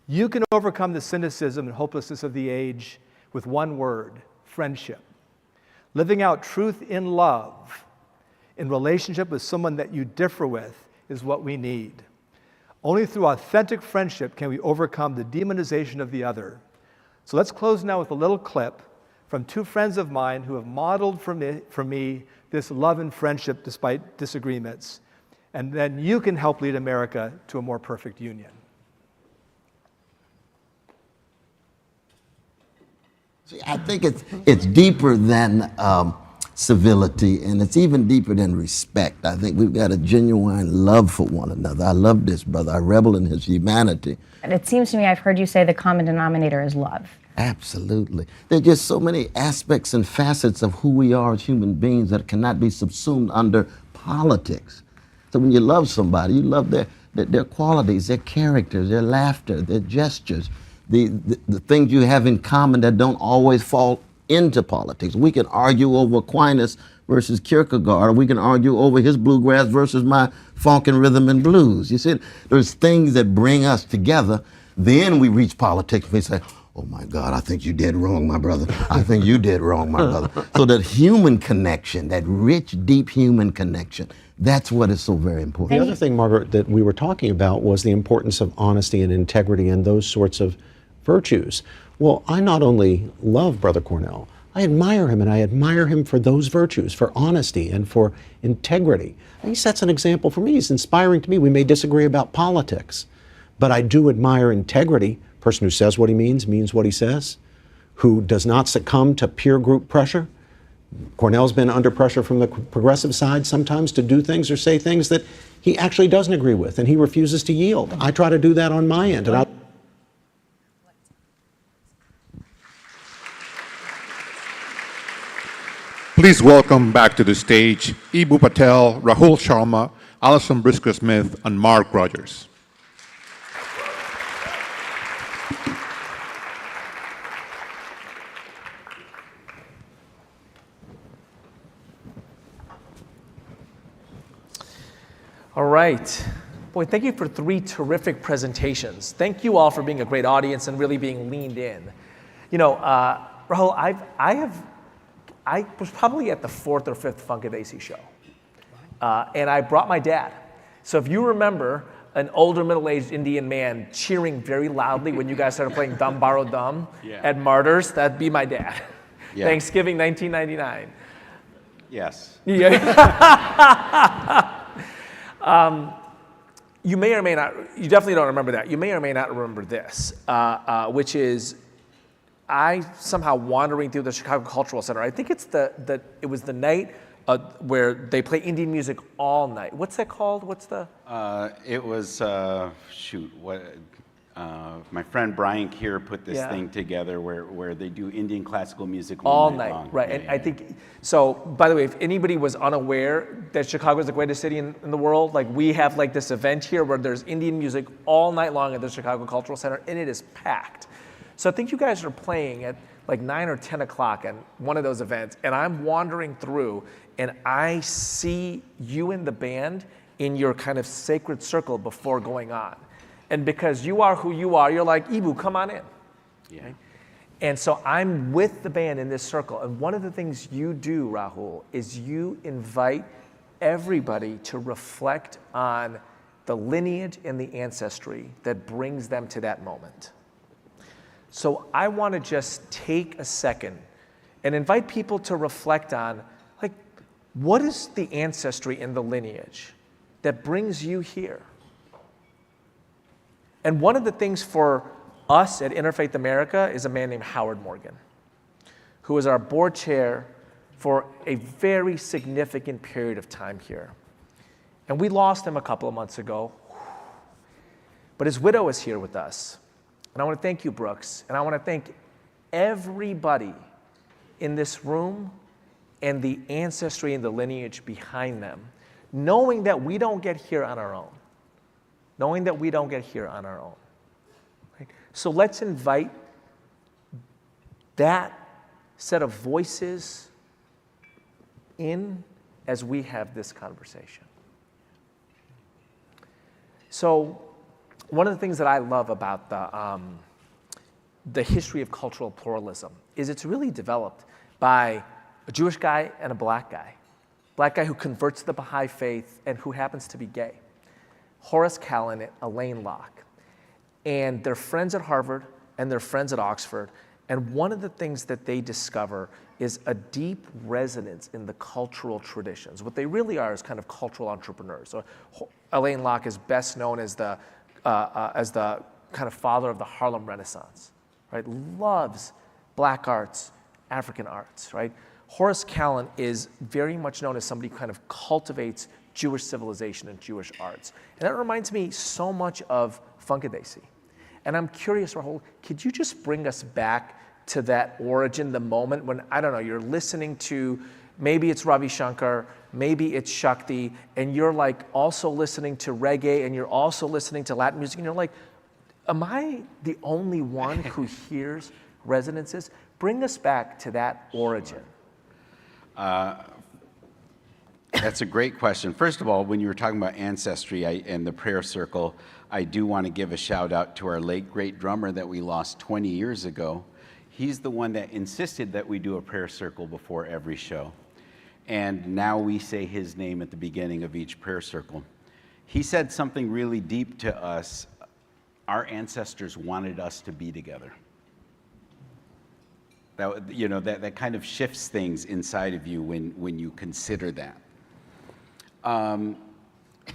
G: You can overcome the cynicism and hopelessness of the age with one word: friendship. Living out truth in love, in relationship with someone that you differ with, is what we need. Only through authentic friendship can we overcome the demonization of the other. So let's close now with a little clip from 2 friends of mine who have modeled for me this love and friendship despite disagreements. And then you can help lead America to a more perfect union.
H: See, I think it's deeper than civility, and it's even deeper than respect. I think we've got a genuine love for one another. I love this brother. I revel in his humanity.
I: And it seems to me I've heard you say the common denominator is love.
H: Absolutely. There are just so many aspects and facets of who we are as human beings that cannot be subsumed under politics. So when you love somebody, you love their qualities, their characters, their laughter, their gestures, the things you have in common that don't always fall into politics. We can argue over Aquinas versus Kierkegaard, or we can argue over his bluegrass versus my funk and rhythm and blues. You see, there's things that bring us together. Then we reach politics and we say, oh my God, I think you did wrong, my brother. I think you did wrong, my brother. So that human connection, that rich, deep human connection, that's what is so very important.
J: The other thing, Margaret, that we were talking about was the importance of honesty and integrity and those sorts of virtues. Well, I not only love Brother Cornell, I admire him, and I admire him for those virtues, for honesty and for integrity. He sets an example for me. He's inspiring to me. We may disagree about politics, but I do admire integrity. A person who says what he means what he says, who does not succumb to peer group pressure. Cornell's been under pressure from the progressive side sometimes to do things or say things that he actually doesn't agree with, and he refuses to yield. I try to do that on my end. And
C: Please welcome back to the stage Eboo Patel, Rahul Sharma, Allison Briscoe-Smith, and Mark Rodgers.
B: All right. Boy, thank you for 3 terrific presentations. Thank you all for being a great audience and really being leaned in. You know, Rahul, I was probably at the 4th or 5th Funkadesi show. And I brought my dad. So if you remember an older middle-aged Indian man cheering very loudly when you guys started playing Dum Borrow Dum at Martyrs, that'd be my dad.
E: Yeah.
B: Thanksgiving 1999.
E: Yes.
B: Yeah. You may or may not, you definitely don't remember that. You may or may not remember this, which is I somehow wandering through the Chicago Cultural Center. I think it's it was the night where they play Indian music all night. What's that called? What's the?
E: It was, my friend Brian Keir put this thing together where they do Indian classical music all night long.
B: Right. And I think, so by the way, if anybody was unaware that Chicago is the greatest city in the world, like we have like this event here where there's Indian music all night long at the Chicago Cultural Center, and it is packed. So I think you guys are playing at like 9 or 10 o'clock at one of those events, and I'm wandering through and I see you and the band in your kind of sacred circle before going on. And because you are who you are, you're like, Eboo, come on in.
E: Yeah.
B: Right? And so I'm with the band in this circle. And one of the things you do, Rahul, is you invite everybody to reflect on the lineage and the ancestry that brings them to that moment. So I want to just take a second and invite people to reflect on, like, what is the ancestry and the lineage that brings you here? And one of the things for us at Interfaith America is a man named Howard Morgan, who was our board chair for a very significant period of time here. And we lost him a couple of months ago. But his widow is here with us. And I want to thank you, Brooks. And I want to thank everybody in this room and the ancestry and the lineage behind them, knowing that we don't get here on our own. Knowing that we don't get here on our own. Right? So let's invite that set of voices in as we have this conversation. So one of the things that I love about the history of cultural pluralism is it's really developed by a Jewish guy and a black guy. Black guy who converts to the Baha'i faith and who happens to be gay. Horace Callan and Elaine Locke. And they're friends at Harvard and they're friends at Oxford. And one of the things that they discover is a deep resonance in the cultural traditions. What they really are is kind of cultural entrepreneurs. So Elaine Locke is best known as the kind of father of the Harlem Renaissance, right? Loves black arts, African arts, right? Horace Callan is very much known as somebody who kind of cultivates Jewish civilization and Jewish arts. And that reminds me so much of Funkadesi. And I'm curious, Rahul, could you just bring us back to that origin, the moment when, I don't know, you're listening to, maybe it's Ravi Shankar, maybe it's Shakti, and you're like also listening to reggae, and you're also listening to Latin music, and you're like, am I the only one who hears resonances? Bring us back to that origin.
E: That's a great question. First of all, when you were talking about ancestry and the prayer circle, I do want to give a shout out to our late great drummer that we lost 20 years ago. He's the one that insisted that we do a prayer circle before every show. And now we say his name at the beginning of each prayer circle. He said something really deep to us. Our ancestors wanted us to be together. That, you know, that kind of shifts things inside of you when you consider that.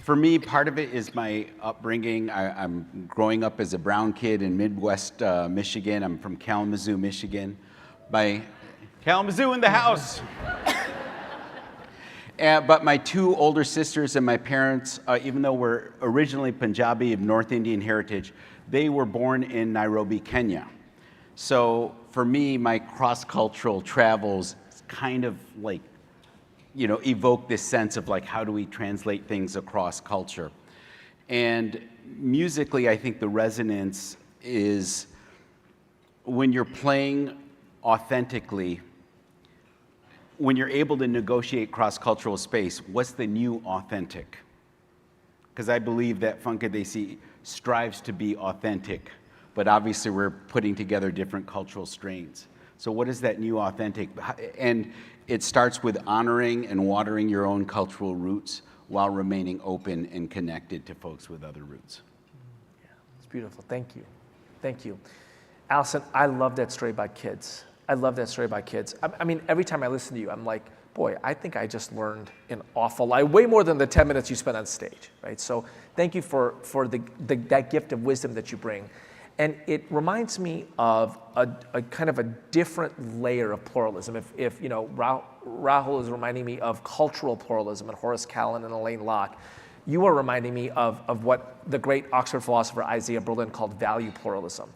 E: For me, part of it is my upbringing. I'm growing up as a brown kid in Midwest Michigan. I'm from Kalamazoo, Michigan. By Kalamazoo in the house. But my 2 older sisters and my parents, even though we're originally Punjabi of North Indian heritage, they were born in Nairobi, Kenya. So for me, my cross-cultural travels kind of like, evoke this sense of like, how do we translate things across culture? And musically, I think the resonance is when you're playing authentically, when you're able to negotiate cross-cultural space, what's the new authentic? Because I believe that Funkadesi strives to be authentic, but obviously we're putting together different cultural strains. So what is that new authentic? And it starts with honoring and watering your own cultural roots while remaining open and connected to folks with other roots.
B: Yeah, it's beautiful. Thank you. Thank you. Allison, I love that story about kids. I love that story about kids. I mean, every time I listen to you, I'm like, boy, I think I just learned an awful lot, way more than the 10 minutes you spent on stage, right? So thank you for that gift of wisdom that you bring. And it reminds me of a kind of a different layer of pluralism. If Rahul is reminding me of cultural pluralism and Horace Callan and Elaine Locke, you are reminding me of what the great Oxford philosopher Isaiah Berlin called value pluralism.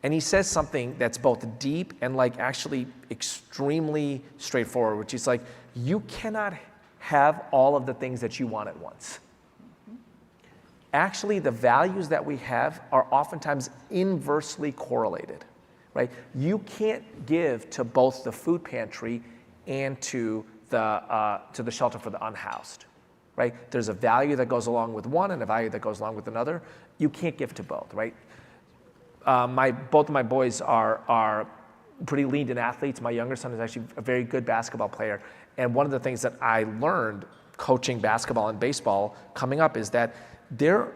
B: And he says something that's both deep and like actually extremely straightforward, which is like, you cannot have all of the things that you want at once. Actually, the values that we have are oftentimes inversely correlated, right? You can't give to both the food pantry and to the shelter for the unhoused, right? There's a value that goes along with one and a value that goes along with another. You can't give to both, right? Both of my boys are pretty leaned-in athletes. My younger son is actually a very good basketball player. And one of the things that I learned coaching basketball and baseball coming up is that there's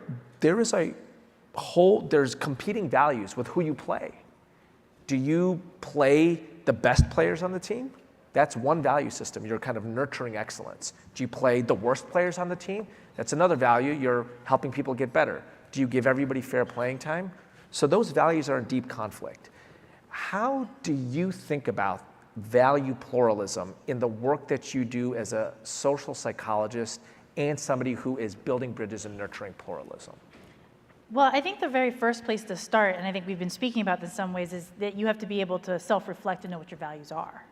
B: competing values with who you play. Do you play the best players on the team? That's one value system. You're kind of nurturing excellence. Do you play the worst players on the team? That's another value. You're helping people get better. Do you give everybody fair playing time? So those values are in deep conflict. How do you think about value pluralism in the work that you do as a social psychologist and somebody who is building bridges and nurturing pluralism?
F: Well, I think the very first place to start, and I think we've been speaking about this in some ways, is that you have to be able to self-reflect and know what your values are.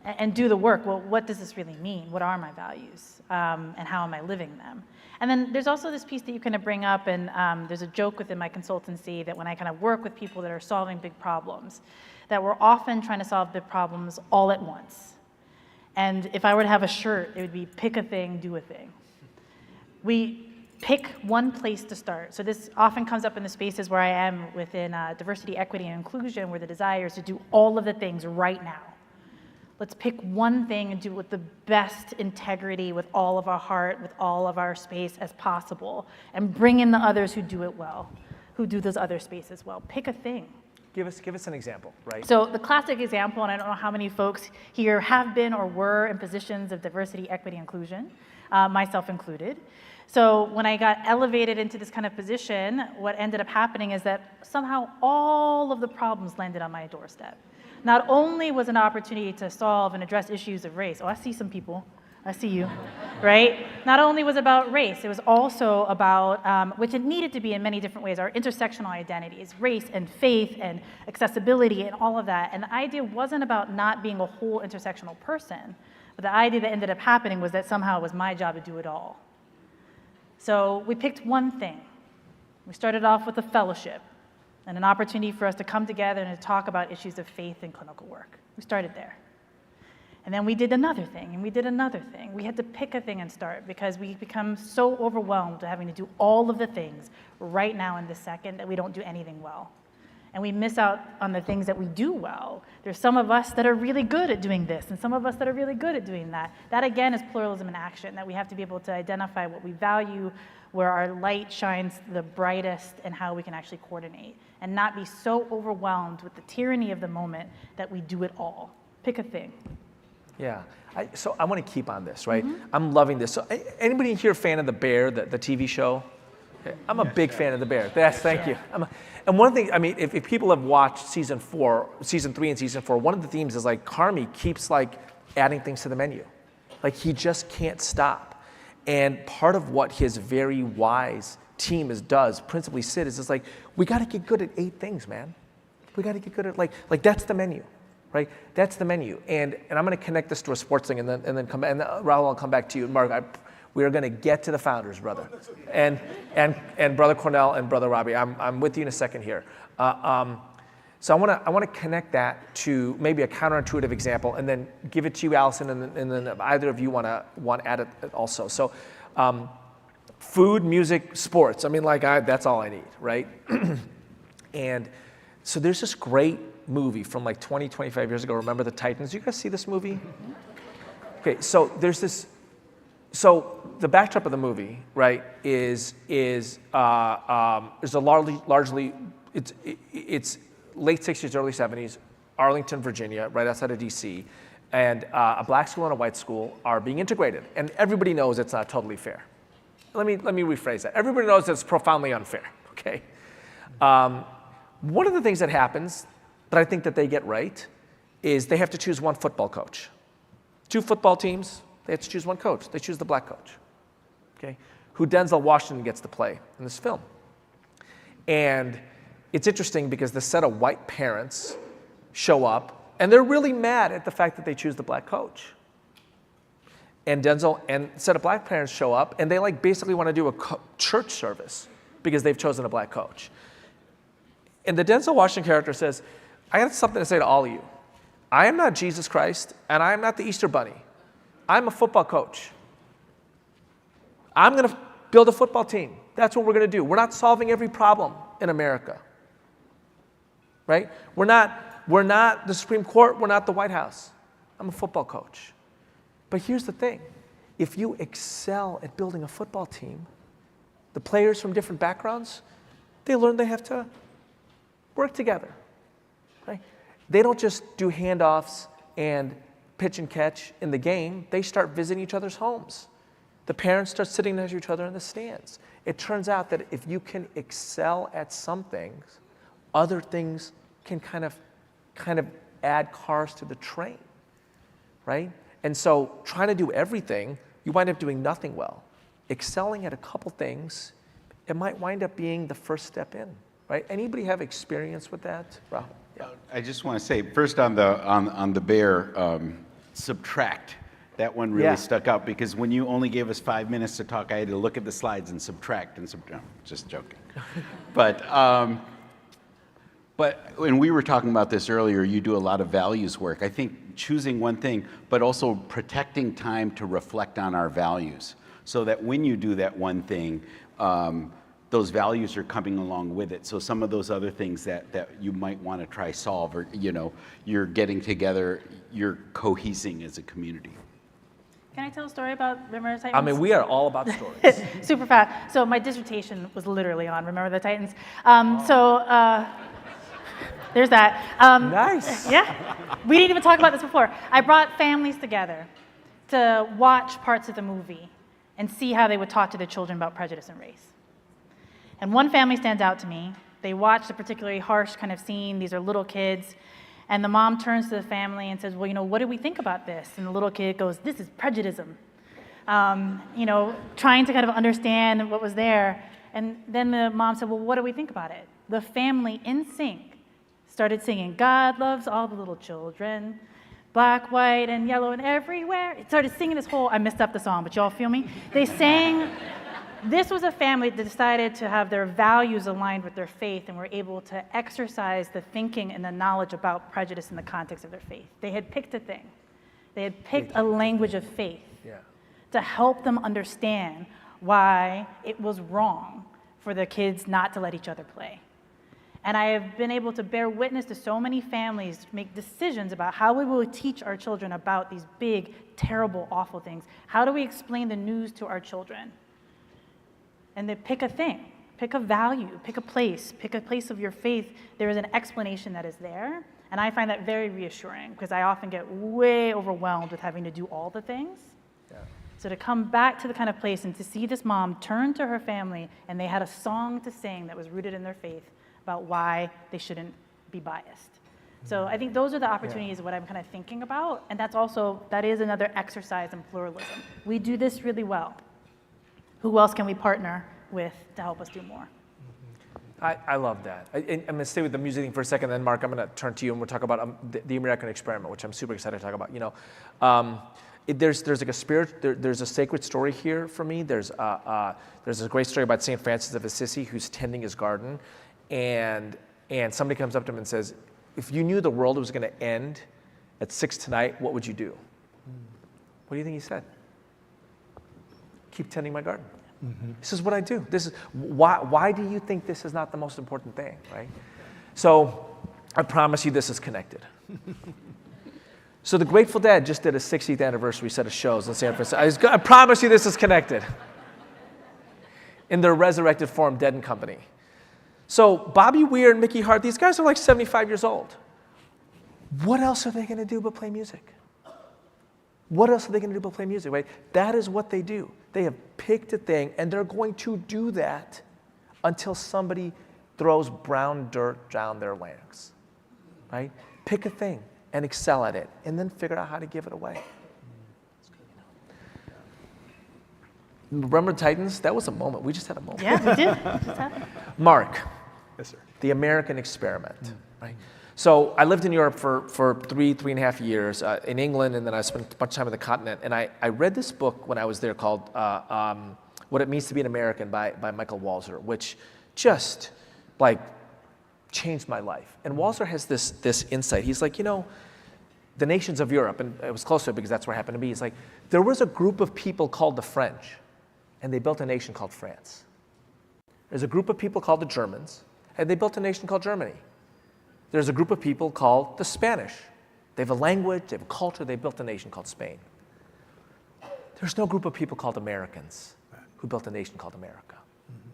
F: And do the work. Well, what does this really mean? What are my values? And how am I living them? And then there's also this piece that you kind of bring up, and there's a joke within my consultancy that when I kind of work with people that are solving big problems, that we're often trying to solve big problems all at once. And if I were to have a shirt, it would be pick a thing, do a thing. We pick one place to start. So this often comes up in the spaces where I am within diversity, equity, and inclusion, where the desire is to do all of the things right now. Let's pick one thing and do it with the best integrity, with all of our heart, with all of our space as possible, and bring in the others who do it well, who do those other spaces well. Pick a thing.
B: Give us an example, right?
F: So the classic example, and I don't know how many folks here have been or were in positions of diversity, equity, inclusion, myself included. So when I got elevated into this kind of position, what ended up happening is that somehow all of the problems landed on my doorstep. Not only was an opportunity to solve and address issues of race, oh, I see some people, I see you, right? Not only was it about race, it was also about, which it needed to be in many different ways, our intersectional identities, race and faith and accessibility and all of that. And the idea wasn't about not being a whole intersectional person, but the idea that ended up happening was that somehow it was my job to do it all. So we picked one thing. We started off with a fellowship and an opportunity for us to come together and to talk about issues of faith and clinical work. We started there. And then we did another thing, and we did another thing. We had to pick a thing and start because we become so overwhelmed with having to do all of the things right now in this second that we don't do anything well. And we miss out on the things that we do well. There's some of us that are really good at doing this, and some of us that are really good at doing that. That, again, is pluralism in action, that we have to be able to identify what we value, where our light shines the brightest, and how we can actually coordinate, and not be so overwhelmed with the tyranny of the moment that we do it all. Pick a thing.
B: Yeah, so I want to keep on this, right? Mm-hmm. I'm loving this. So anybody here a fan of The Bear, the TV show? Okay. I'm a big fan of The Bear. Yes, thank you. And one thing, I mean, if people have watched season 3 and season 4, one of the themes is like Carmi keeps like adding things to the menu. Like he just can't stop. And part of what his very wise team does, principally Sid, is just like, we got to get good at 8 things, man. We got to get good at like that's the menu. right? That's the menu. And I'm going to connect this to a sports thing and then come back. And Rahul, I'll come back to you. And Mark, we are going to get to the founders, brother. And Brother Cornell and Brother Robbie. I'm with you in a second here. So I want to connect that to maybe a counterintuitive example, and then give it to you, Allison, and then if either of you want to add it also. So, food, music, sports. I mean, that's all I need, right? And so there's this great movie from like 20, 25 years ago. Remember the Titans? You guys see this movie? Okay, so there's this. So the backdrop of the movie, right, is a largely it's late 60s, early 70s, Arlington, Virginia, right outside of DC, and a black school and a white school are being integrated, and everybody knows it's not totally fair. Let me rephrase that. Everybody knows it's profoundly unfair. Okay. One of the things that happens that I think that they get right is they have to choose one football coach. 2 football teams, they have to choose one coach. They choose the black coach. Okay, who Denzel Washington gets to play in this film. And it's interesting because the set of white parents show up, and they're really mad at the fact that they choose the black coach. And Denzel and a set of black parents show up, and they basically want to do a church service because they've chosen a black coach. And the Denzel Washington character says, I got something to say to all of you. I am not Jesus Christ, and I am not the Easter Bunny. I'm a football coach. I'm going to build a football team. That's what we're going to do. We're not solving every problem in America. Right? We're not the Supreme Court. We're not the White House. I'm a football coach. But here's the thing. If you excel at building a football team, the players from different backgrounds, they learn they have to work together. Right? They don't just do handoffs and pitch and catch in the game. They start visiting each other's homes. The parents start sitting next to each other in the stands. It turns out that if you can excel at some things, other things can kind of add cars to the train, right? And so trying to do everything, you wind up doing nothing well. Excelling at a couple things, it might wind up being the first step in, right? Anybody have experience with that? Rahul? Yeah.
E: I just want to say, first on the bear, subtract. That one really stuck out because when you only gave us 5 minutes to talk, I had to look at the slides and subtract. Just joking. But when we were talking about this earlier, you do a lot of values work. I think choosing one thing, but also protecting time to reflect on our values so that when you do that one thing, those values are coming along with it. So some of those other things that you might want to try solve, or you're getting together, you're cohesing as a community.
F: Can I tell a story about Remember the Titans?
B: I mean, we are all about stories.
F: Super fast. So my dissertation was literally on Remember the Titans. There's that.
B: Nice.
F: Yeah. We didn't even talk about this before. I brought families together to watch parts of the movie and see how they would talk to their children about prejudice and race. And one family stands out to me. They watched a particularly harsh kind of scene. These are little kids. And the mom turns to the family and says, well, what do we think about this? And the little kid goes, this is prejudice. Trying to kind of understand what was there. And then the mom said, well, what do we think about it? The family in sync started singing, God loves all the little children, black, white, and yellow, and everywhere. It started singing this whole, I messed up the song, but y'all feel me? They sang, this was a family that decided to have their values aligned with their faith and were able to exercise the thinking and the knowledge about prejudice in the context of their faith. They had picked a thing. They had picked a language of faith to help them understand why it was wrong for the kids not to let each other play. And I have been able to bear witness to so many families make decisions about how we will teach our children about these big, terrible, awful things. How do we explain the news to our children? And they pick a thing, pick a value, pick a place of your faith. There is an explanation that is there. And I find that very reassuring because I often get way overwhelmed with having to do all the things. Yeah. So to come back to the kind of place and to see this mom turn to her family and they had a song to sing that was rooted in their faith about why they shouldn't be biased. So I think those are the opportunities of what I'm kind of thinking about. And that is another exercise in pluralism. We do this really well. Who else can we partner with to help us do more?
B: I love that. I'm going to stay with the music thing for a second, then Mark, I'm going to turn to you and we'll talk about the American experiment, which I'm super excited to talk about. You know, there's like a spirit, there's a sacred story here for me. There's a great story about St. Francis of Assisi who's tending his garden, and somebody comes up to him and says, if you knew the world was going to end at 6 tonight, what would you do? What do you think he said? Keep tending my garden. Mm-hmm. This is what I do. This is why do you think this is not the most important thing, right? So I promise you this is connected. So the Grateful Dead just did a 60th anniversary set of shows in San Francisco. I promise you this is connected. In their resurrected form, Dead and Company. So Bobby Weir and Mickey Hart, these guys are like 75 years old. What else are they going to do but play music? What else are they going to do but play music, right? That is what they do. They have picked a thing, and they're going to do that until somebody throws brown dirt down their legs, right? Pick a thing and excel at it, and then figure out how to give it away. Remember Titans? That was a moment. We just had a moment.
F: Yeah, we did. Just happened.
B: Mark.
G: Yes, sir.
B: The American experiment, right? So I lived in Europe for 3.5 years, in England, and then I spent a bunch of time on the continent. And I read this book when I was there called What It Means to Be an American by Michael Walzer, which just like changed my life. And Walzer has this insight. He's like, you know, the nations of Europe, and it was close to it because that's where it happened to be. He's like, there was a group of people called the French, and they built a nation called France. There's a group of people called the Germans, and they built a nation called Germany. There's a group of people called the Spanish. They have a language, they have a culture, they built a nation called Spain. There's no group of people called Americans who built a nation called America. Mm-hmm.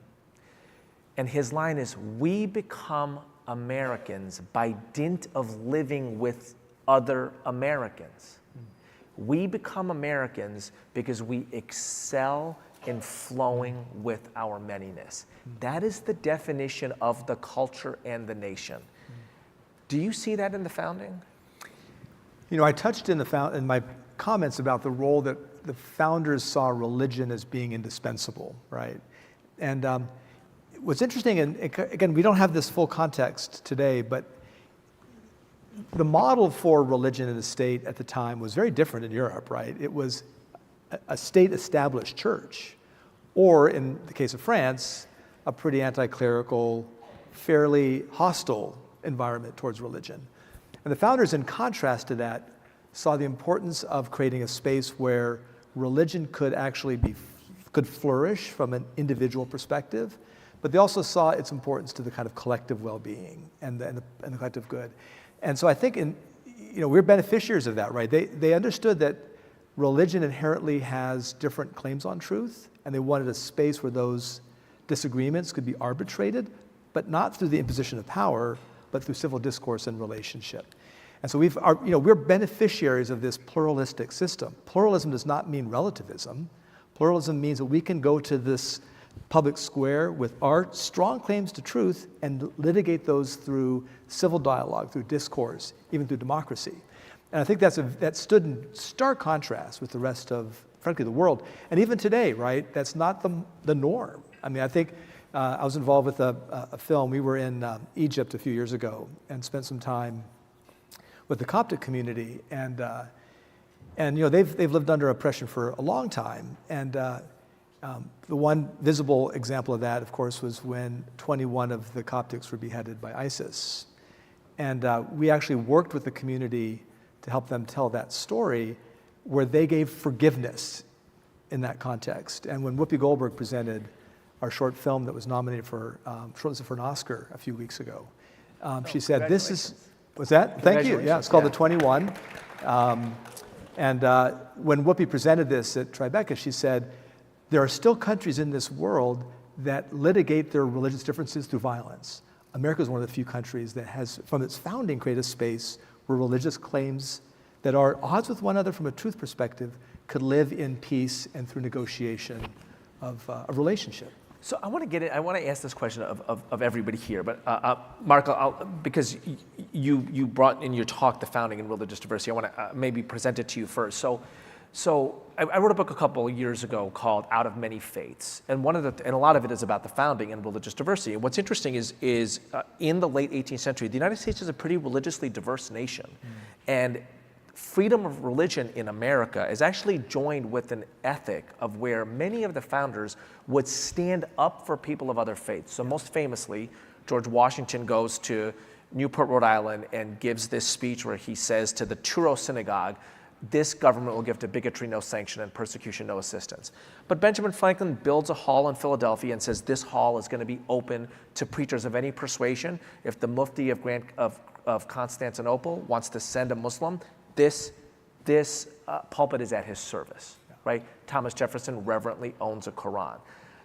B: And his line is, we become Americans by dint of living with other Americans. Mm-hmm. We become Americans because we excel in flowing with our manyness. Mm-hmm. That is the definition of the culture and the nation. Do you see that in the founding?
G: You know, I touched in my comments about the role that the founders saw religion as being indispensable, right? And what's interesting, and again, we don't have this full context today, but the model for religion in the state at the time was very different in Europe, right? It was a state-established church, or in the case of France, a pretty anti-clerical, fairly hostile environment towards religion. And the founders, in contrast to that, saw the importance of creating a space where religion could actually could flourish from an individual perspective, but they also saw its importance to the kind of collective well-being and the collective good. And so I think we're beneficiaries of that, right? They understood that religion inherently has different claims on truth, and they wanted a space where those disagreements could be arbitrated, but not through the imposition of power, but through civil discourse and relationship. And so we're beneficiaries of this pluralistic system. Pluralism does not mean relativism. Pluralism means that we can go to this public square with our strong claims to truth and litigate those through civil dialogue, through discourse, even through democracy. And I think that stood in stark contrast with the rest of, frankly, the world. And even today, right, that's not the norm. I mean, I think I was involved with a film. We were in Egypt a few years ago and spent some time with the Coptic community, and they've lived under oppression for a long time. And the one visible example of that, of course, was when 21 of the Coptics were beheaded by ISIS. And we actually worked with the community to help them tell that story, where they gave forgiveness in that context. And when Whoopi Goldberg presented our short film that was nominated for an Oscar a few weeks ago, she said, "This is." What's that? Thank you. Yeah, it's called The 21. And when Whoopi presented this at Tribeca, she said, there are still countries in this world that litigate their religious differences through violence. America is one of the few countries that has, from its founding, created a space where religious claims that are at odds with one another from a truth perspective could live in peace and through negotiation of a relationship.
B: So I want to ask this question of everybody here, but Mark, because you brought in your talk the founding and religious diversity, I want to maybe present it to you first. So So I wrote a book a couple of years ago called Out of Many Faiths, and a lot of it is about the founding and religious diversity. And what's interesting is in the late 18th century, the United States is a pretty religiously diverse nation, and freedom of religion in America is actually joined with an ethic of where many of the founders would stand up for people of other faiths. So most famously, George Washington goes to Newport, Rhode Island, and gives this speech where he says to the Truro Synagogue, "This government will give to bigotry no sanction and persecution no assistance." But Benjamin Franklin builds a hall in Philadelphia and says this hall is going to be open to preachers of any persuasion. If the Mufti of Constantinople wants to send a Muslim, this pulpit is at his service, right? Thomas Jefferson reverently owns a Quran.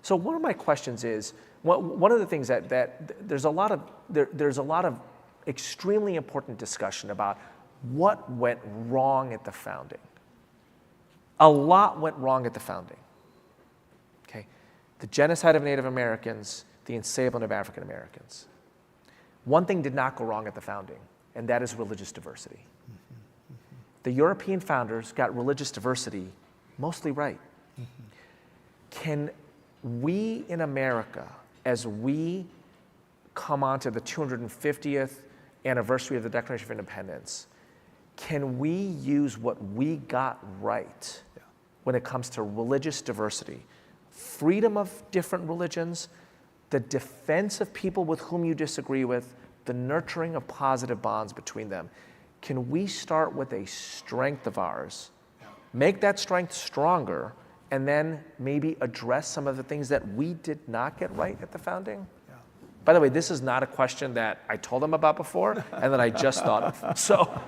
B: So one of my questions is, one of the things that there's a lot of extremely important discussion about what went wrong at the founding. A lot went wrong at the founding. Okay, the genocide of Native Americans, the enslavement of African Americans. One thing did not go wrong at the founding, and that is religious diversity. The European founders got religious diversity mostly right. Can we in America, as we come on to the 250th anniversary of the Declaration of Independence, can we use what we got right when it comes to religious diversity, freedom of different religions, the defense of people with whom you disagree with, the nurturing of positive bonds between them? Can we start with a strength of ours, make that strength stronger, and then maybe address some of the things that we did not get right at the founding? By the way, this is not a question that I told them about before and that I just thought of. So,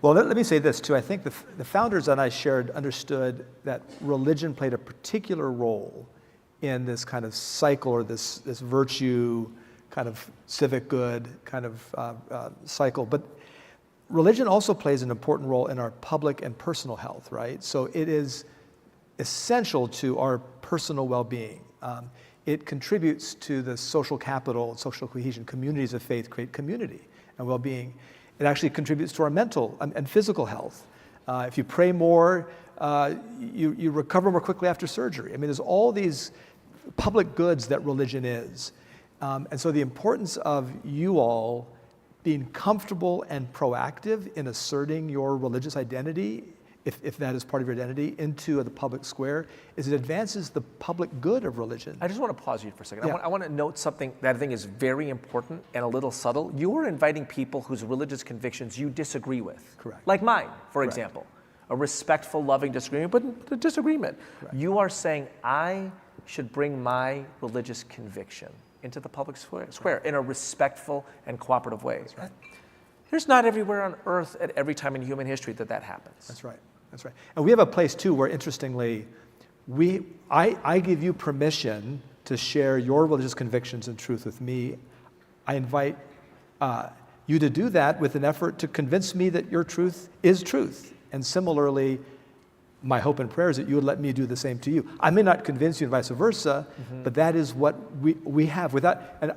G: well, let me say this too. I think the founders that I shared understood that religion played a particular role in this kind of cycle, or this virtue, kind of civic good kind of cycle. But religion also plays an important role in our public and personal health, right? So it is essential to our personal well-being. It contributes to the social capital, social cohesion. Communities of faith create community and well-being. It actually contributes to our mental and physical health. If you pray more, you recover more quickly after surgery. I mean, there's all these public goods that religion is. And so the importance of you all being comfortable and proactive in asserting your religious identity, if that is part of your identity, into the public square, is it advances the public good of religion.
B: I just want to pause you for a second.
G: Yeah.
B: I want to note something that I think is very important and a little subtle. You are inviting people whose religious convictions you disagree with.
G: Correct.
B: Like mine, for
G: Correct.
B: example. A respectful, loving disagreement, but a disagreement.
G: Correct.
B: You are saying, I should bring my religious conviction into the public square in a respectful and cooperative way.
G: Right.
B: There's not everywhere on earth at every time in human history that happens.
G: That's right. That's right. And we have a place too where, interestingly, I give you permission to share your religious convictions and truth with me. I invite you to do that with an effort to convince me that your truth is truth. And similarly, my hope and prayer is that you would let me do the same to you. I may not convince you and vice versa, but that is what we have without, and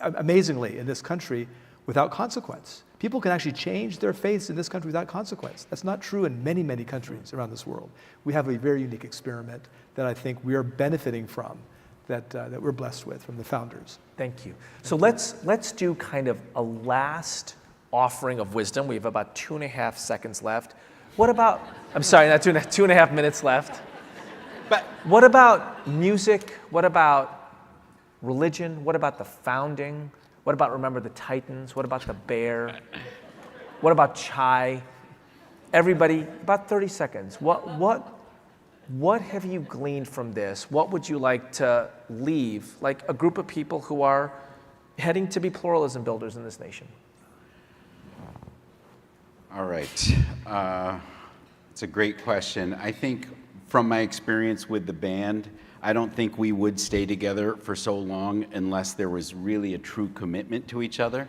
G: amazingly in this country, without consequence. People can actually change their faiths in this country without consequence. That's not true in many, many countries around this world. We have a very unique experiment that I think we are benefiting from, that we're blessed with from the founders.
B: Thank you. So let's do kind of a last offering of wisdom. We have about 2.5 seconds left. What about, I'm sorry, not 2.5 minutes left. But what about music? What about religion? What about the founding? What about Remember the Titans? What about the bear? What about chai? Everybody, about 30 seconds. What have you gleaned from this? What would you like to leave, like a group of people who are heading to be pluralism builders in this nation?
E: All right. It's a great question. I think from my experience with the band, I don't think we would stay together for so long unless there was really a true commitment to each other.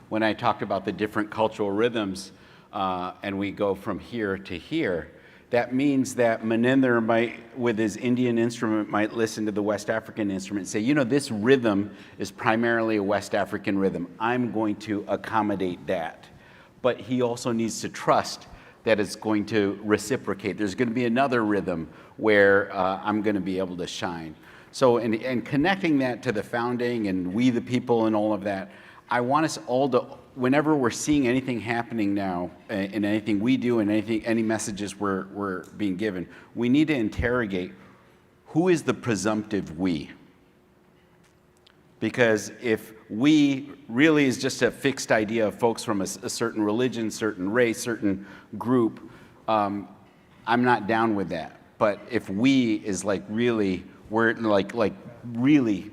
E: When I talked about the different cultural rhythms and we go from here to here, that means that Maninder might, with his Indian instrument, might listen to the West African instrument and say, you know, this rhythm is primarily a West African rhythm. I'm going to accommodate that. But he also needs to trust that is going to reciprocate. There's going to be another rhythm where I'm going to be able to shine. So, and connecting that to the founding and we the people and all of that, I want us all to, whenever we're seeing anything happening now, in anything we do and any messages we're being given, we need to interrogate who is the presumptive we. Because if we really is just a fixed idea of folks from a certain religion, certain race, certain group, I'm not down with that. But if we is like really, we're like really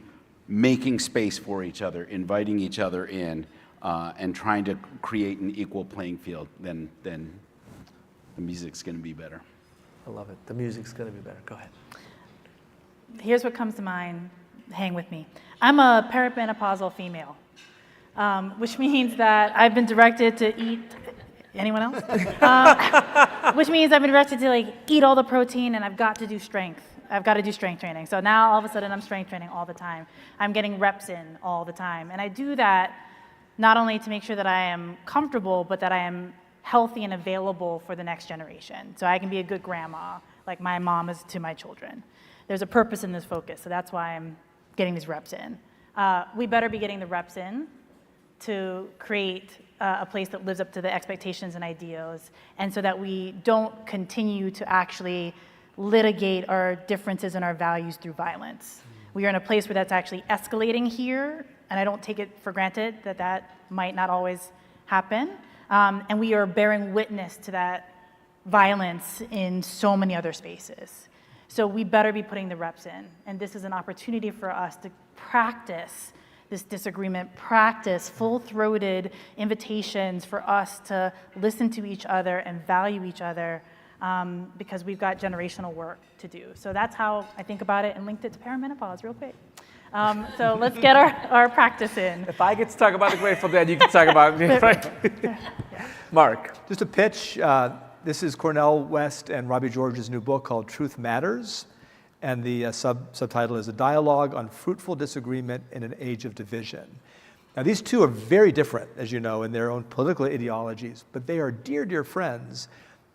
E: making space for each other, inviting each other in, and trying to create an equal playing field, then the music's going to be better.
B: I love it. The music's going to be better. Go ahead.
F: Here's what comes to mind. Hang with me. I'm a perimenopausal female, which means that I've been directed to eat. Anyone else? Which means I've been directed to like eat all the protein, and I've got to do strength. I've got to do strength training. So now all of a sudden I'm strength training all the time. I'm getting reps in all the time, and I do that not only to make sure that I am comfortable, but that I am healthy and available for the next generation. So I can be a good grandma, like my mom is to my children. There's a purpose in this focus, so that's why I'm getting these reps in. We better be getting the reps in to create a place that lives up to the expectations and ideals, and so that we don't continue to actually litigate our differences and our values through violence. We are in a place where that's actually escalating here, and I don't take it for granted that that might not always happen. And we are bearing witness to that violence in so many other spaces. So we better be putting the reps in. And this is an opportunity for us to practice this disagreement, practice full-throated invitations for us to listen to each other and value each other, because we've got generational work to do. So that's how I think about it, and linked it to perimenopause real quick. So let's get our practice in.
B: If I get to talk about the Grateful Dead, you can talk about me, right? Mark.
G: Just a pitch. This is Cornell West and Robbie George's new book called Truth Matters, and the subtitle is A Dialogue on Fruitful Disagreement in an Age of Division. Now, these two are very different, as you know, in their own political ideologies, but they are dear, dear friends,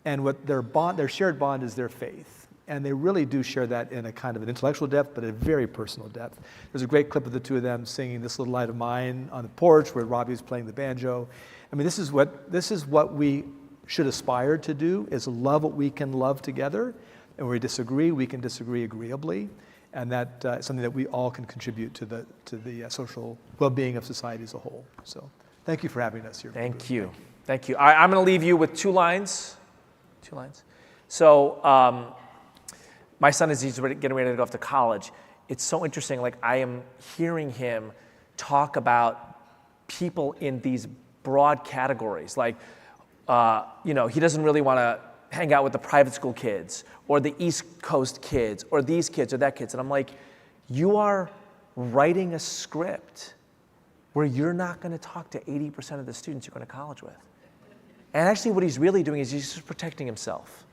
G: and what their shared bond is their faith. And they really do share that in a kind of an intellectual depth, but a very personal depth. There's a great clip of the two of them singing This Little Light of Mine on the porch where Robbie is playing the banjo. I mean, this is what we should aspire to do, is love what we can love together. And where we disagree, we can disagree agreeably. And that is something that we all can contribute to the social well-being of society as a whole. So thank you for having us here.
B: Thank you. Thank you. I'm going to leave you with two lines. So my son is getting ready to go off to college. It's so interesting. Like, I am hearing him talk about people in these broad categories. Like, he doesn't really want to hang out with the private school kids or the East Coast kids or these kids or that kids. And I'm like, you are writing a script where you're not going to talk to 80% of the students you're going to college with. And actually what he's really doing is he's just protecting himself.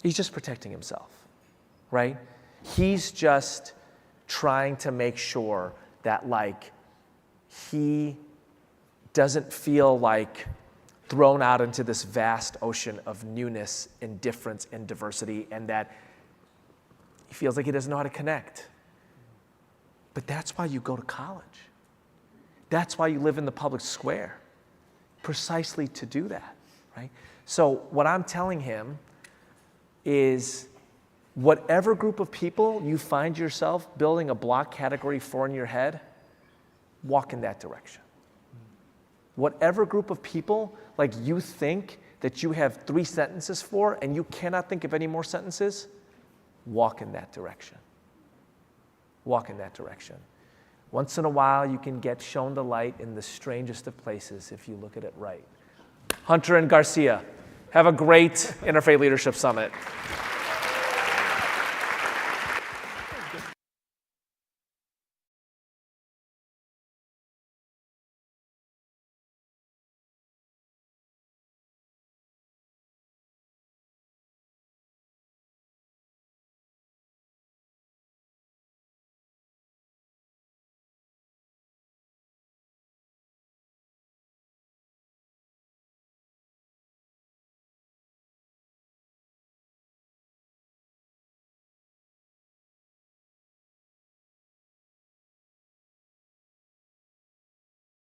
B: He's just protecting himself, right? He's just trying to make sure that, like, he doesn't feel like thrown out into this vast ocean of newness and difference and diversity, and that he feels like he doesn't know how to connect. But that's why you go to college. That's why you live in the public square, precisely to do that, right? So what I'm telling him is, whatever group of people you find yourself building a block category for in your head, walk in that direction. Whatever group of people, like, you think that you have 3 sentences for and you cannot think of any more sentences, walk in that direction. Walk in that direction. Once in a while, you can get shown the light in the strangest of places if you look at it right. Hunter and Garcia, have a great Interfaith Leadership Summit.